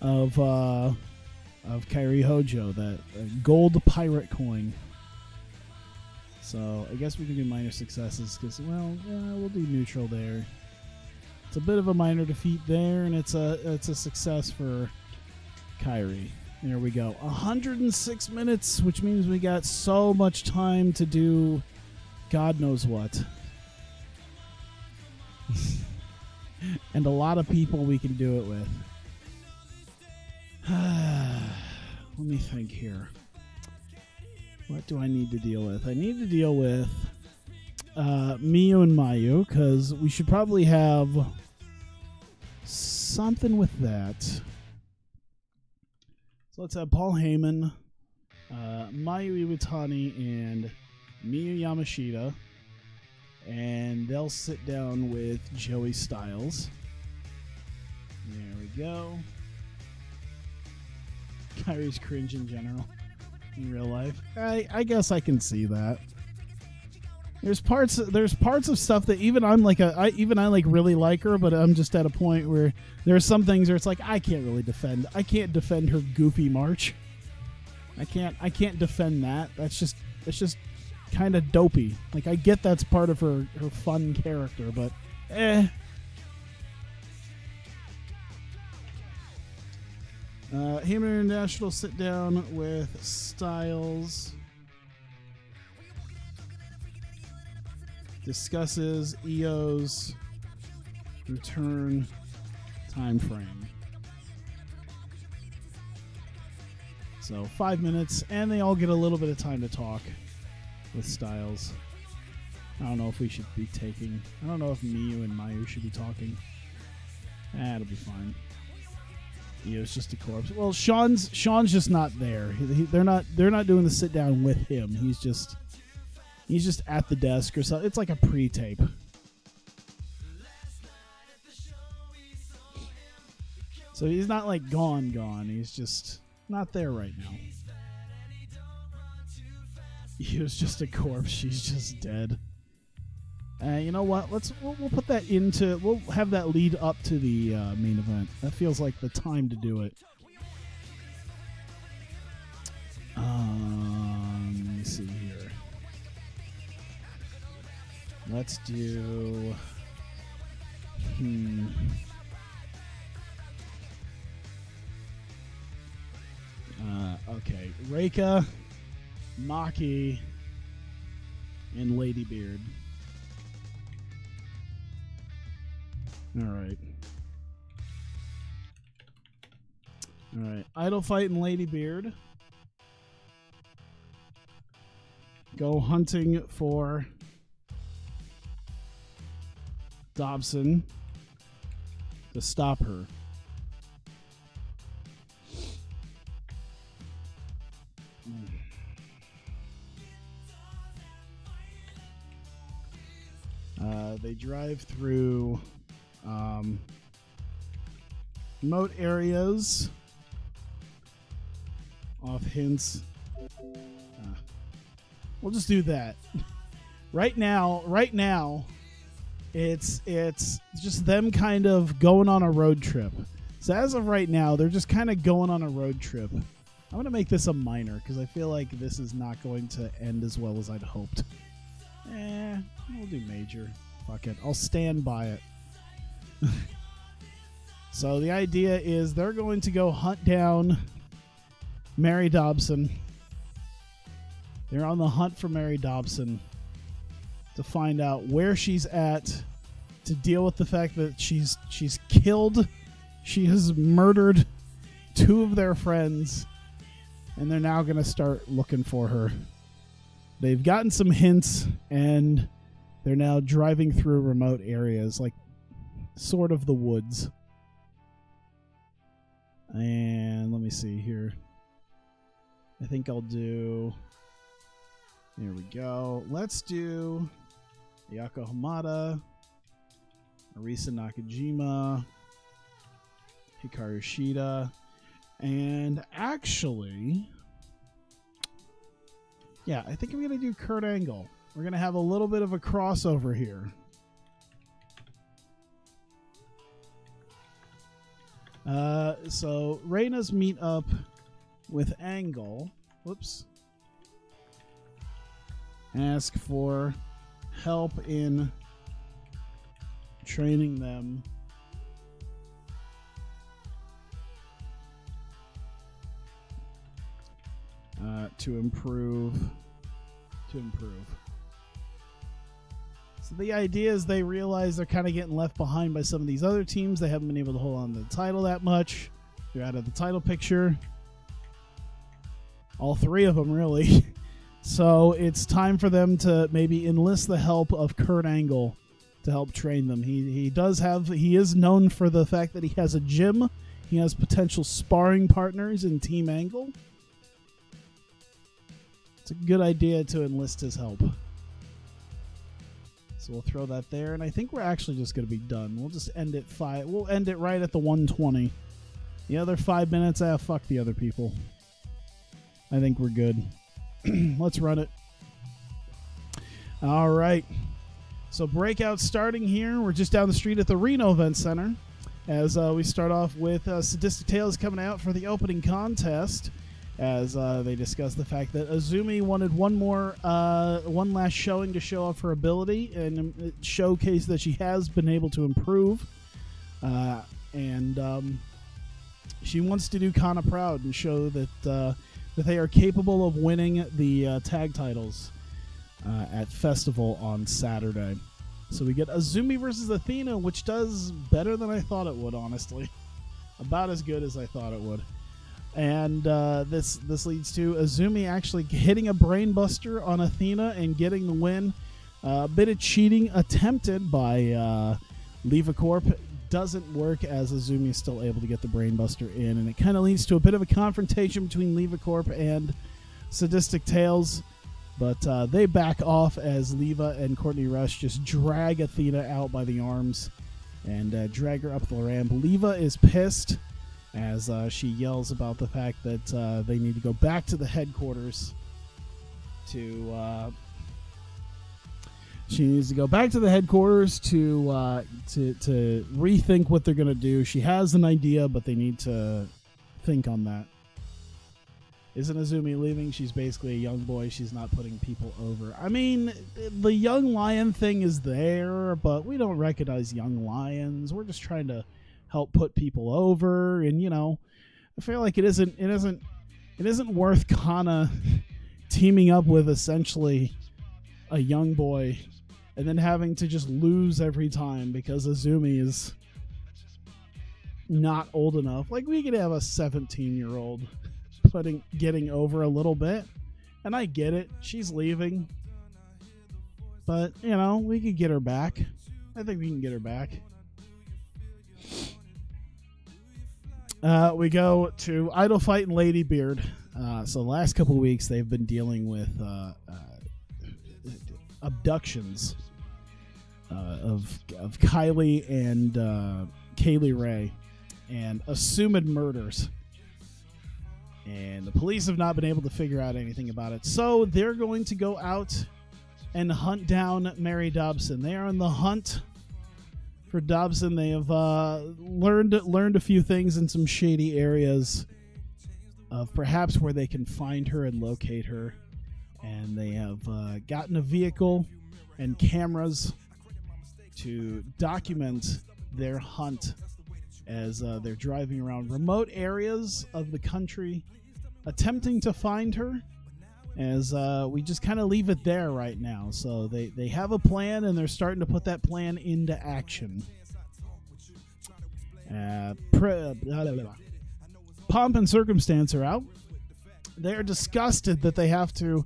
of Kairi Hojo, that gold pirate coin. So I guess we can do minor successes because, well, we'll do neutral there. It's a bit of a minor defeat there, and it's a success for Kairi. There we go. 106 minutes, which means we got so much time to do God knows what. And a lot of people we can do it with. Let me think here. What do I need to deal with? I need to deal with Miyu and Mayu, because we should probably have something with that. So let's have Paul Heyman, Mayu Iwatani, and Miyu Yamashita. And they'll sit down with Joey Styles. There we go. Kairi's cringe in general in real life. I guess I can see that. There's parts of stuff that even I really like her, but I'm just at a point where there's some things where it's like I can't really defend. I can't defend her goofy march. I can't defend that. That's just kind of dopey. Like, I get that's part of her fun character, but Heyman International sit down with Styles. Discusses EO's return time frame. So 5 minutes, and they all get a little bit of time to talk with Styles. I don't know if we should be taking... I don't know if Miyu and Mayu should be talking. It'll be fine. Io's just a corpse. Well, Sean's just not there. They're not doing the sit down with him. He's just at the desk or something. It's like a pre-tape. So he's not like gone. He's just not there right now. He was just a corpse. She's just dead. You know what? We'll put that into. We'll have that lead up to the main event. That feels like the time to do it. Let me see here. Let's do. Okay, Reika, Maki, and Lady Beard. All right. Idol Fight and Lady Beard go hunting for Dobson to stop her. They drive through remote areas off hints. We'll just do that. Right now, it's just them kind of going on a road trip. So as of right now, they're just kind of going on a road trip. I'm going to make this a minor because I feel like this is not going to end as well as I'd hoped. We'll do major. Fuck it. I'll stand by it. So the idea is they're going to go hunt down Mary Dobson. They're on the hunt for Mary Dobson to find out where she's at, to deal with the fact that she's killed, she has murdered 2 of their friends, and they're now going to start looking for her. they've gotten some hints, and they're now driving through remote areas, like sort of the woods. And let me see here. I think I'll do... Here we go. Let's do Ayako Hamada, Arisa Nakajima, Hikaru Shida, and actually, yeah, I think I'm going to do Kurt Angle. We're going to have a little bit of a crossover here. So Reina's meet up with Angle. Whoops. Ask for help in training them to improve. So the idea is they realize they're kind of getting left behind by some of these other teams. They haven't been able to hold on to the title that much. They're out of the title picture. All three of them, really. So it's time for them to maybe enlist the help of Kurt Angle to help train them. He is known for the fact that he has a gym. He has potential sparring partners in Team Angle. It's a good idea to enlist his help. So we'll throw that there, and I think we're actually just going to be done. We'll just end it We'll end it right at the 120. The other 5 minutes, fuck the other people. I think we're good. Let's run it. All right. So breakout starting here. We're just down the street at the Reno Event Center as we start off with Sadistic Tales coming out for the opening contest as they discuss the fact that Azumi wanted one last showing to show off her ability and showcase that she has been able to improve. And she wants to do Kana proud and show that they are capable of winning the tag titles at Festival on Saturday. So we get Azumi versus Athena, which does better than I thought it would, honestly. About as good as I thought it would. And this leads to Azumi actually hitting a brainbuster on Athena and getting the win. A bit of cheating attempted by Leva Corp. Doesn't work as Azumi is still able to get the brainbuster in, and it kind of leads to a bit of a confrontation between Leva Corp and Sadistic Tales, but they back off as Leva and Courtney Rush just drag Athena out by the arms and drag her up the ramp. Leva is pissed as she yells about the fact that they need to go back to the headquarters to she needs to go back to the headquarters to rethink what they're going to do. She has an idea, but they need to think on that. Isn't Azumi leaving? She's basically a young boy. She's not putting people over. I mean, the young lion thing is there, but we don't recognize young lions. We're just trying to help put people over, and I feel like it isn't worth Kana teaming up with essentially a young boy and then having to just lose every time because Azumi is not old enough. Like, we could have a 17-year-old getting over a little bit, and I get it. She's leaving, but we could get her back. I think we can get her back. We go to Idol Fight and Lady Beard. So the last couple of weeks they've been dealing with abductions of Kylie and Kaylee Ray and assumed murders. And the police have not been able to figure out anything about it. So they're going to go out and hunt down Mary Dobson. They are on the hunt for Dobson. They have learned a few things in some shady areas of perhaps where they can find her and locate her. And they have gotten a vehicle and cameras to document their hunt as they're driving around remote areas of the country attempting to find her, as we just kind of leave it there right now. So they have a plan, and they're starting to put that plan into action. Pomp and Circumstance are out. They're disgusted that they have to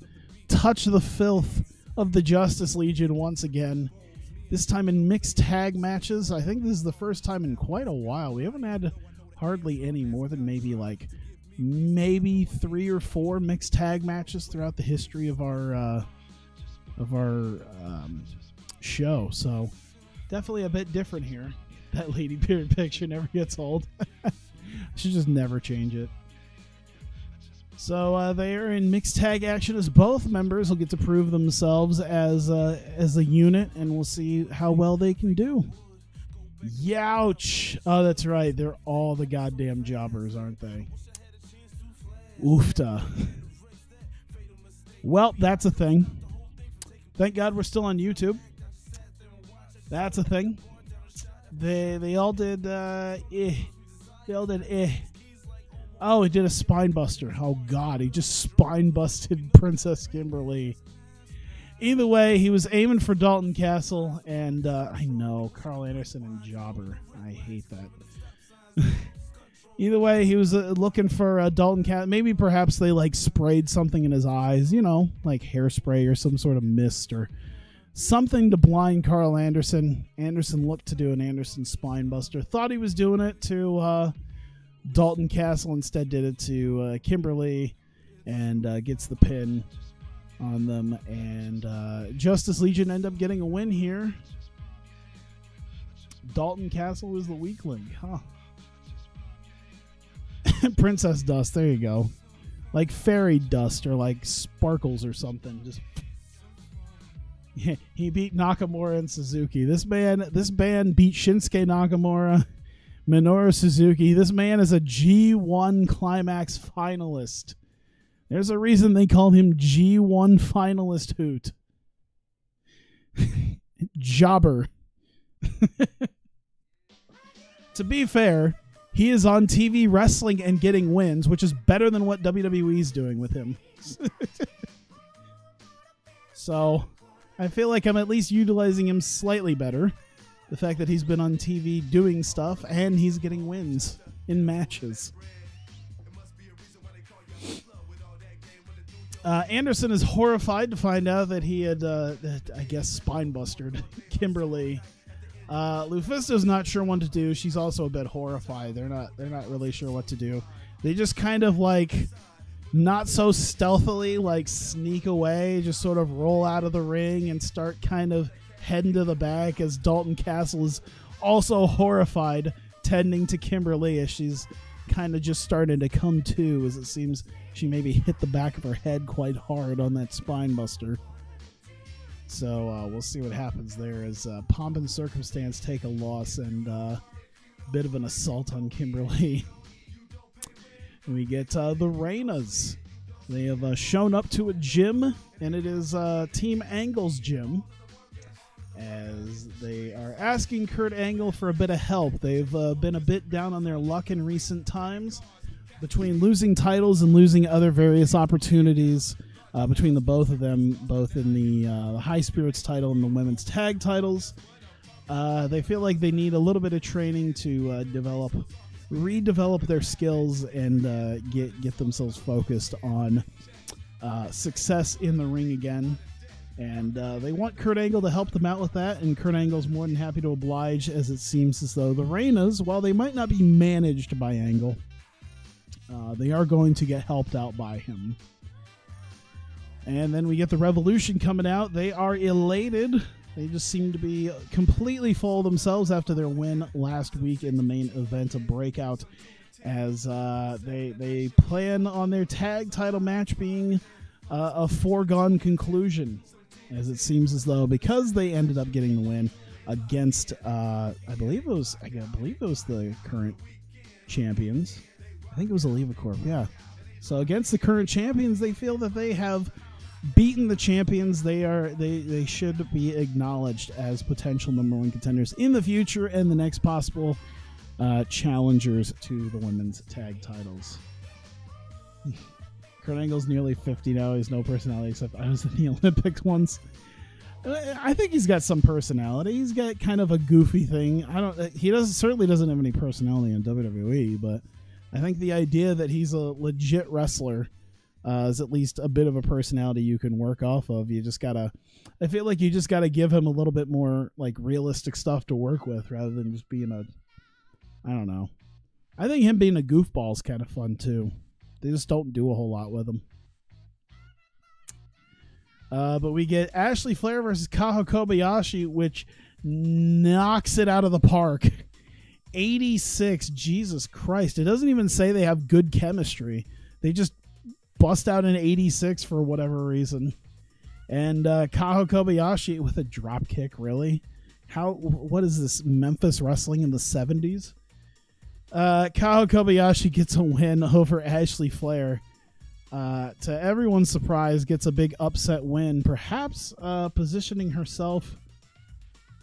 touch the filth of the Justice Legion once again. This time in mixed tag matches. I think this is the first time in quite a while. We haven't had hardly any, more than maybe 3 or 4 mixed tag matches throughout the history of our show. So definitely a bit different here. That lady period picture never gets old. I should just never change it. So they are in mixed tag action as both members will get to prove themselves as a unit, and we'll see how well they can do. Youch! Oh, that's right. They're all the goddamn jobbers, aren't they? Oofta. Well, that's a thing. Thank God we're still on YouTube. That's a thing. They all did They all did Oh, he did a spine buster. Oh God, he just spine busted Princess Kimberly. Either way, he was aiming for Dalton Castle, and I know, Carl Anderson and Jobber. I hate that. Either way, he was looking for Dalton Castle. Maybe perhaps they like sprayed something in his eyes, you know, like hairspray or some sort of mist or something to blind Carl Anderson. Anderson looked to do an Anderson spine buster. Thought he was doing it to Dalton Castle, instead did it to Kimberly, and gets the pin on them. And Justice Legion end up getting a win here. Dalton Castle was the weak link, huh? Princess Dust, there you go. Like fairy dust or like sparkles or something. Just yeah, he beat Nakamura and Suzuki. This band beat Shinsuke Nakamura, Minoru Suzuki. This man is a G1 Climax finalist. There's a reason they called him G1 finalist Hoot. Jobber. To be fair, he is on TV wrestling and getting wins, which is better than what WWE's doing with him. So I feel like I'm at least utilizing him slightly better. The fact that he's been on TV doing stuff and he's getting wins in matches. Anderson is horrified to find out that he had, I guess, spine busted Kimberly. Lufisto's not sure what to do. She's also a bit horrified. They're not really sure what to do. They just kind of like not so stealthily like sneak away, just sort of roll out of the ring and start kind of heading to the back as Dalton Castle is also horrified, tending to Kimberly as she's kind of just starting to come to, as it seems she maybe hit the back of her head quite hard on that spine buster. So we'll see what happens there as Pomp and Circumstance take a loss and a bit of an assault on Kimberly. We get the Reinas. They have shown up to a gym, and it is Team Angle's gym, as they are asking Kurt Angle for a bit of help. They've been a bit down on their luck in recent times between losing titles and losing other various opportunities between the both of them, both in the High Spirits title and the Women's Tag titles. They feel like they need a little bit of training to redevelop their skills and get themselves focused on success in the ring again. And they want Kurt Angle to help them out with that, and Kurt Angle's more than happy to oblige, as it seems as though the Reinas, while they might not be managed by Angle, they are going to get helped out by him. And then we get the Revolution coming out. They are elated. They just seem to be completely full of themselves after their win last week in the main event of Breakout, as they plan on their tag title match being a foregone conclusion, as it seems as though, because they ended up getting the win against I believe it was the current champions. I think it was Oliva Corp, yeah. So against the current champions, they feel that they have beaten the champions. They should be acknowledged as potential #1 contenders in the future and the next possible challengers to the women's tag titles. Kurt Angle's nearly 50 now. He has no personality except I was in the Olympics once. I think he's got some personality. He's got kind of a goofy thing. Certainly doesn't have any personality in WWE, but I think the idea that he's a legit wrestler is at least a bit of a personality you can work off of. You just gotta, I feel like you just gotta give him a little bit more like realistic stuff to work with rather than just being I don't know. I think him being a goofball is kind of fun too. They just don't do a whole lot with him. But we get Ashley Flair versus Kaho Kobayashi, which knocks it out of the park. 86. Jesus Christ. It doesn't even say they have good chemistry. They just bust out an 86 for whatever reason. And Kaho Kobayashi with a drop kick, really? What is this, Memphis wrestling in the 70s? Kaho Kobayashi gets a win over Ashley Flair. To everyone's surprise, gets a big upset win, perhaps positioning herself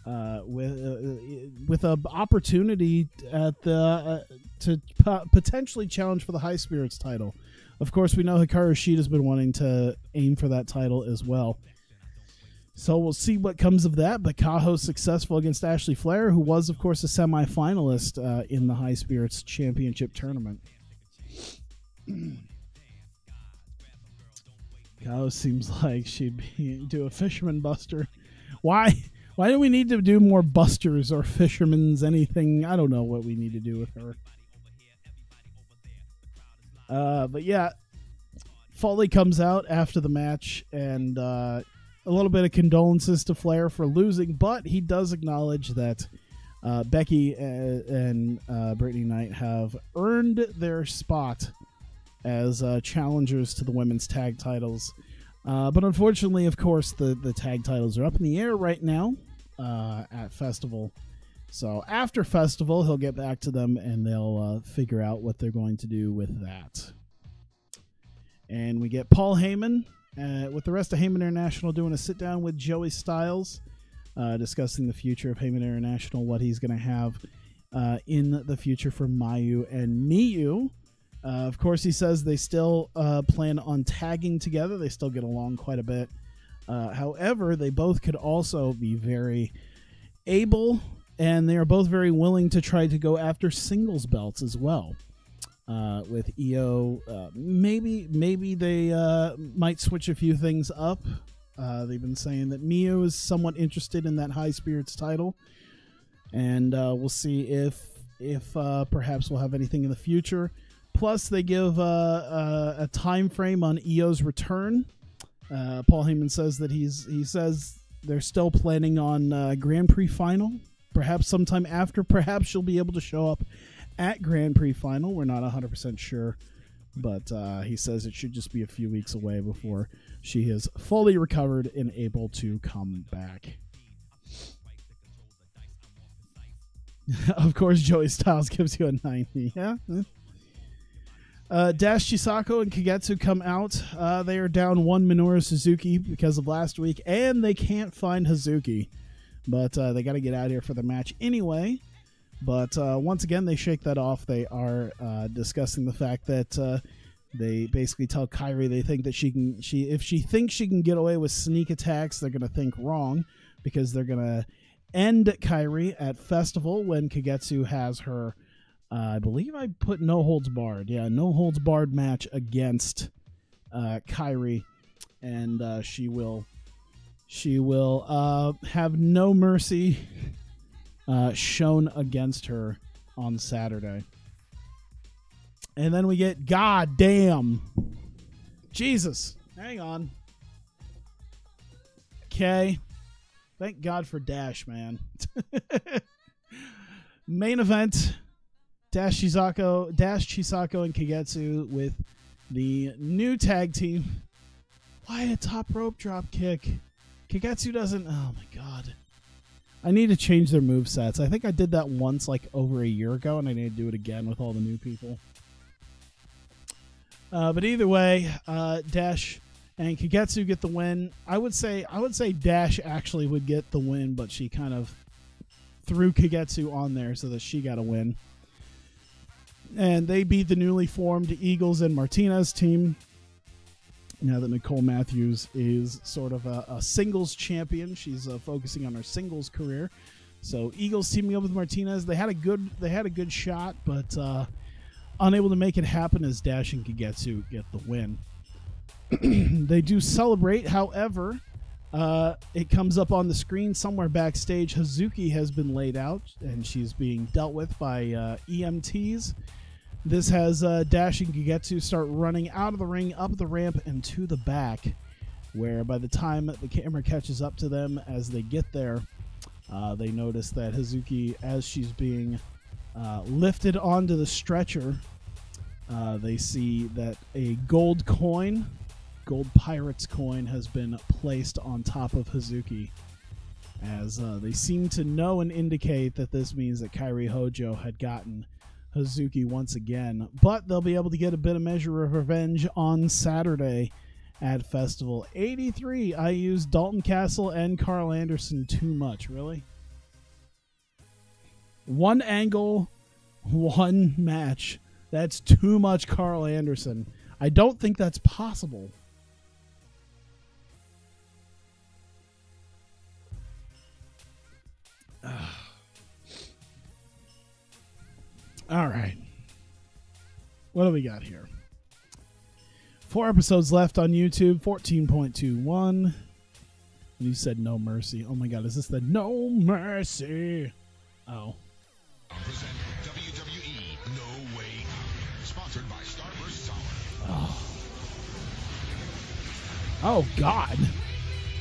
with an opportunity at to potentially challenge for the High Spirits title. Of course, we know Hikaru Shida's been wanting to aim for that title as well. So we'll see what comes of that. But Kaho's successful against Ashley Flair, who was, of course, a semifinalist in the High Spirits Championship tournament. Kaho seems like she'd do a fisherman buster. Why do we need to do more busters or fishermen's anything? I don't know what we need to do with her. But yeah, Foley comes out after the match and a little bit of condolences to Flair for losing, but he does acknowledge that Becky and Brittany Knight have earned their spot as challengers to the women's tag titles. But unfortunately, of course, the tag titles are up in the air right now at Festival. So after Festival, he'll get back to them and they'll figure out what they're going to do with that. And we get Paul Heyman with the rest of Heyman International doing a sit-down with Joey Styles, discussing the future of Heyman International, what he's going to have in the future for Mayu and Miyu. Of course, he says they still plan on tagging together. They still get along quite a bit. However, they both could also be very able, and they are both very willing to try to go after singles belts as well. With EO, maybe they might switch a few things up. They've been saying that Miyu is somewhat interested in that High Spirits title, and we'll see if perhaps we'll have anything in the future. Plus, they give a time frame on EO's return. Paul Heyman says that he says they're still planning on Grand Prix final, perhaps sometime after. Perhaps she'll be able to show up at Grand Prix final. We're not 100% sure, but he says it should just be a few weeks away before she is fully recovered and able to come back. Of course, Joey Styles gives you a 90. Yeah. Dash Chisako and Kagetsu come out. They are down one Minoru Suzuki because of last week, and they can't find Hazuki. But they got to get out of here for the match anyway. But once again, they shake that off. They are discussing the fact that they basically tell Kairi they think that if she thinks she can get away with sneak attacks, they're going to think wrong, because they're going to end Kairi at Festival when Kagetsu has her. I believe I put no holds barred. Yeah, no holds barred match against Kairi, and she will have no mercy shown against her on Saturday. And then we get goddamn Jesus. Hang on. Okay. Thank God for Dash, man. Main event. Dash Chisako and Kagetsu with the new tag team. Why a top rope drop kick? Kagetsu doesn't... Oh, my God. I need to change their movesets. I think I did that once, like, over a year ago, and I need to do it again with all the new people. But either way, Dash and Kagetsu get the win. I would say Dash actually would get the win, but she kind of threw Kagetsu on there so that she got a win. And they beat the newly formed Eagles and Martinez team. Now that Nicole Matthews is sort of a singles champion, she's focusing on her singles career. So Eagles teaming up with Martinez. They had a good shot, but unable to make it happen as Dash and Kagetsu get the win. They do celebrate, however, it comes up on the screen somewhere backstage. Hazuki has been laid out, and she's being dealt with by EMTs. This has Dash and Gegetsu start running out of the ring, up the ramp, and to the back, where by the time the camera catches up to them as they get there, they notice that Hazuki, as she's being lifted onto the stretcher, they see that a gold Pirates coin, has been placed on top of Hazuki, as they seem to know and indicate that this means that Kairi Hojo had gotten Hazuki once again, but they'll be able to get a bit of measure of revenge on Saturday at Festival 83. I used Dalton Castle and Carl Anderson too much, really? One angle, one match. That's too much Carl Anderson. I don't think that's possible. All right. What do we got here? 4 episodes left on YouTube, 14.21. And you said No Mercy. Oh my God, is this the No Mercy? Oh. Present WWE No Way Out. Sponsored by Starburst Sour. Oh God.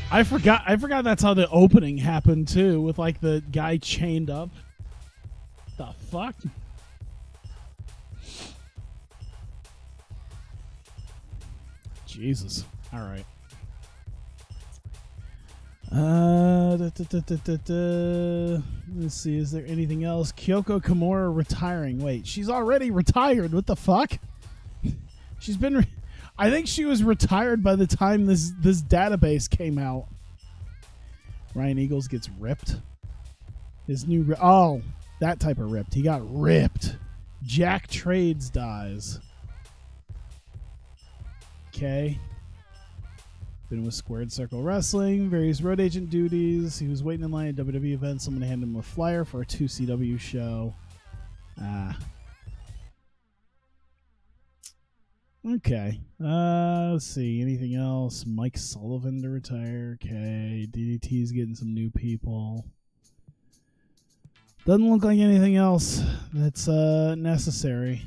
I forgot that's how the opening happened too, with like the guy chained up. The fuck? Jesus. All right. Let's see. Is there anything else? Kyoko Kimura retiring. Wait, she's already retired. What the fuck? She's been. I think she was retired by the time this database came out. Ryan Eagles gets ripped. His new. Oh, that type of ripped. He got ripped. Jack Trades dies. Okay. Been with Squared Circle Wrestling, various road agent duties. He was waiting in line at WWE events. Someone handed him a flyer for a 2CW show. Okay. Let's see. Anything else? Mike Sullivan to retire. Okay. DDT's getting some new people. Doesn't look like anything else that's necessary.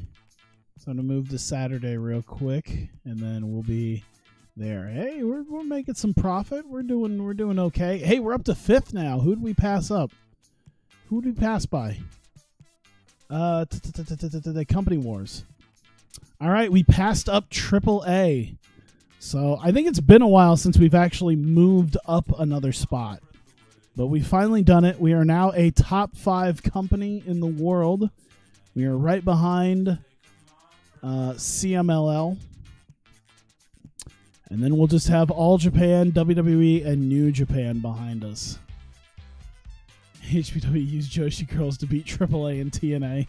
So I'm going to move to Saturday real quick, and then we'll be there. Hey, we're making some profit. We're doing okay. Hey, we're up to 5th now. Who did we pass up? Who did we pass by? The Company Wars. All right, we passed up AAA. So I think it's been a while since we've actually moved up another spot. But we finally done it. We are now a top 5 company in the world. We are right behind CMLL. And then we'll just have All Japan, WWE, and New Japan behind us. HPW used Joshi Girls to beat AAA and TNA.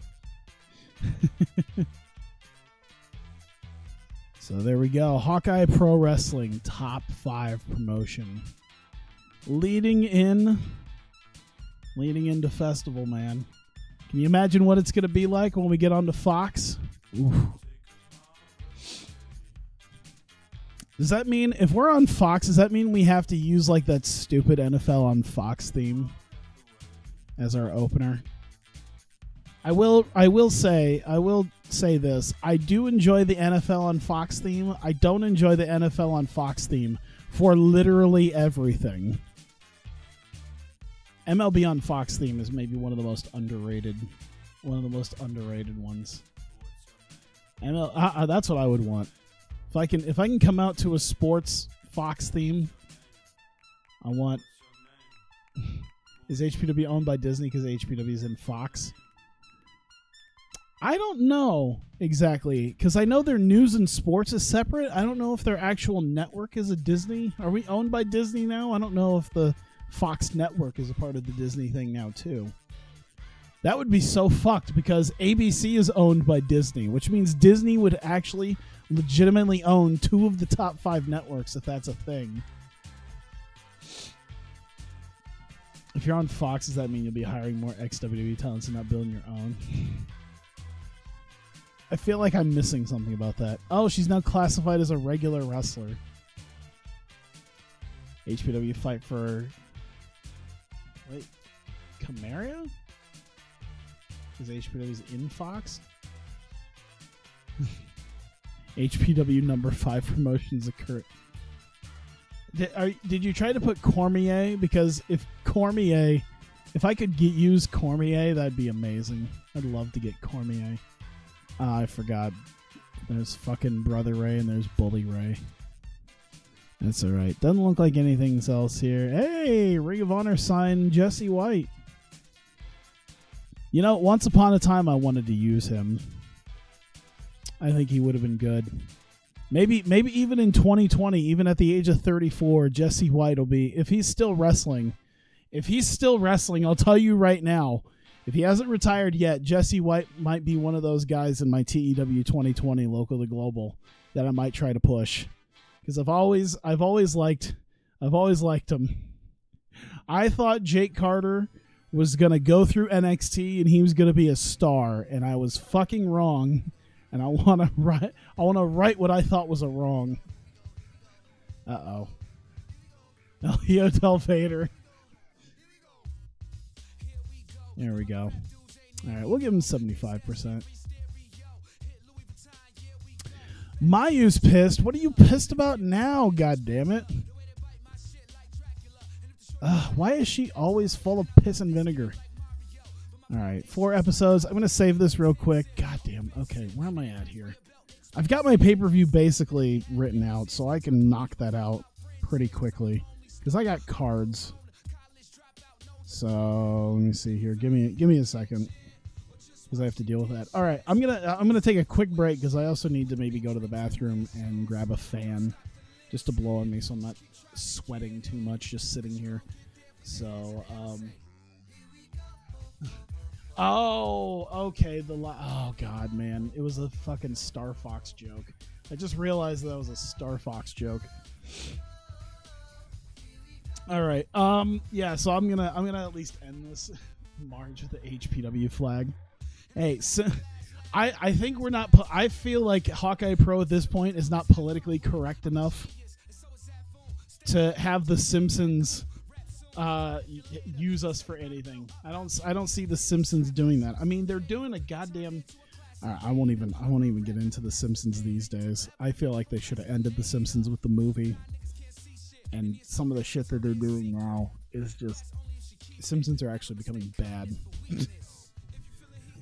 So there we go. Hawkeye Pro Wrestling, top 5 promotion. Leading into Festival, man. Can you imagine what it's going to be like when we get onto Fox? Oof. Does that mean, if we're on Fox, does that mean we have to use like that stupid NFL on Fox theme as our opener? I will say this. I do enjoy the NFL on Fox theme. I don't enjoy the NFL on Fox theme for literally everything. MLB on Fox theme is maybe one of the most underrated ones. That's what I would want. If I can come out to a sports Fox theme, I want. Is HPW owned by Disney because HPW is in Fox? I don't know exactly, because I know their news and sports is separate. I don't know if their actual network is a Disney. Are we owned by Disney now? I don't know if the Fox network is a part of the Disney thing now too. That would be so fucked, because ABC is owned by Disney, which means Disney would actually legitimately own 2 of the top 5 networks if that's a thing. If you're on Fox, does that mean you'll be hiring more ex-WWE talents and not building your own? I feel like I'm missing something about that. Oh, she's now classified as a regular wrestler. HPW fight for... Wait. Camaria? Is HPW's in Fox? HPW number 5 promotions occur. Did you try to put Cormier? Because if I could use Cormier, that'd be amazing. I'd love to get Cormier. I forgot. There's fucking Brother Ray and there's Bully Ray. That's alright. Doesn't look like anything else here. Hey, Ring of Honor signed Jesse White. You know, once upon a time I wanted to use him. I think he would have been good. Maybe even in 2020, even at the age of 34, Jesse White will be, if he's still wrestling, I'll tell you right now, if he hasn't retired yet, Jesse White might be one of those guys in my TEW 2020 local to global that I might try to push. Because I've always liked him. I thought Jake Carter was gonna go through NXT and he was gonna be a star, and I was fucking wrong. And I wanna right what I thought was a wrong. Uh-oh. Elio Del Vader. There we go. Alright, we'll give him 75%. Mayu's pissed. What are you pissed about now, goddammit? Why is she always full of piss and vinegar? Alright, 4 episodes. I'm going to save this real quick. Goddamn. Okay, where am I at here? I've got my pay-per-view basically written out, so I can knock that out pretty quickly. Because I got cards. So, let me see here. Give me a second. Because I have to deal with that. Alright, I'm gonna take a quick break because I also need to maybe go to the bathroom and grab a fan. Just to blow on me so I'm not sweating too much just sitting here. So, oh, okay. Oh, God, man. It was a fucking Star Fox joke. I just realized that was a Star Fox joke. All right. Yeah, so I'm gonna at least end this March with the HPW flag. Hey, so I think we're not... I feel like Hawkeye Pro at this point is not politically correct enough to have the Simpsons... use us for anything. I don't see the Simpsons doing that. I mean, they're doing a goddamn... I won't even get into the Simpsons these days. I feel like they should have ended the Simpsons with the movie. And some of the shit that they're doing now is just... Simpsons are actually becoming bad.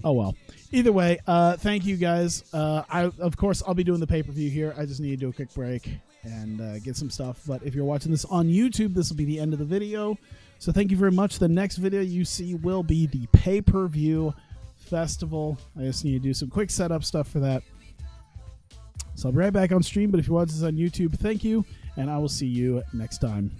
Oh well. Either way, thank you guys. Of course I'll be doing the pay-per-view here. I just need to do a quick break and get some stuff. But if you're watching this on YouTube, this will be the end of the video. So thank you very much. The next video you see will be the pay-per-view festival. I just need to do some quick setup stuff for that. So I'll be right back on stream. But if you're watching this on YouTube, thank you. And I will see you next time.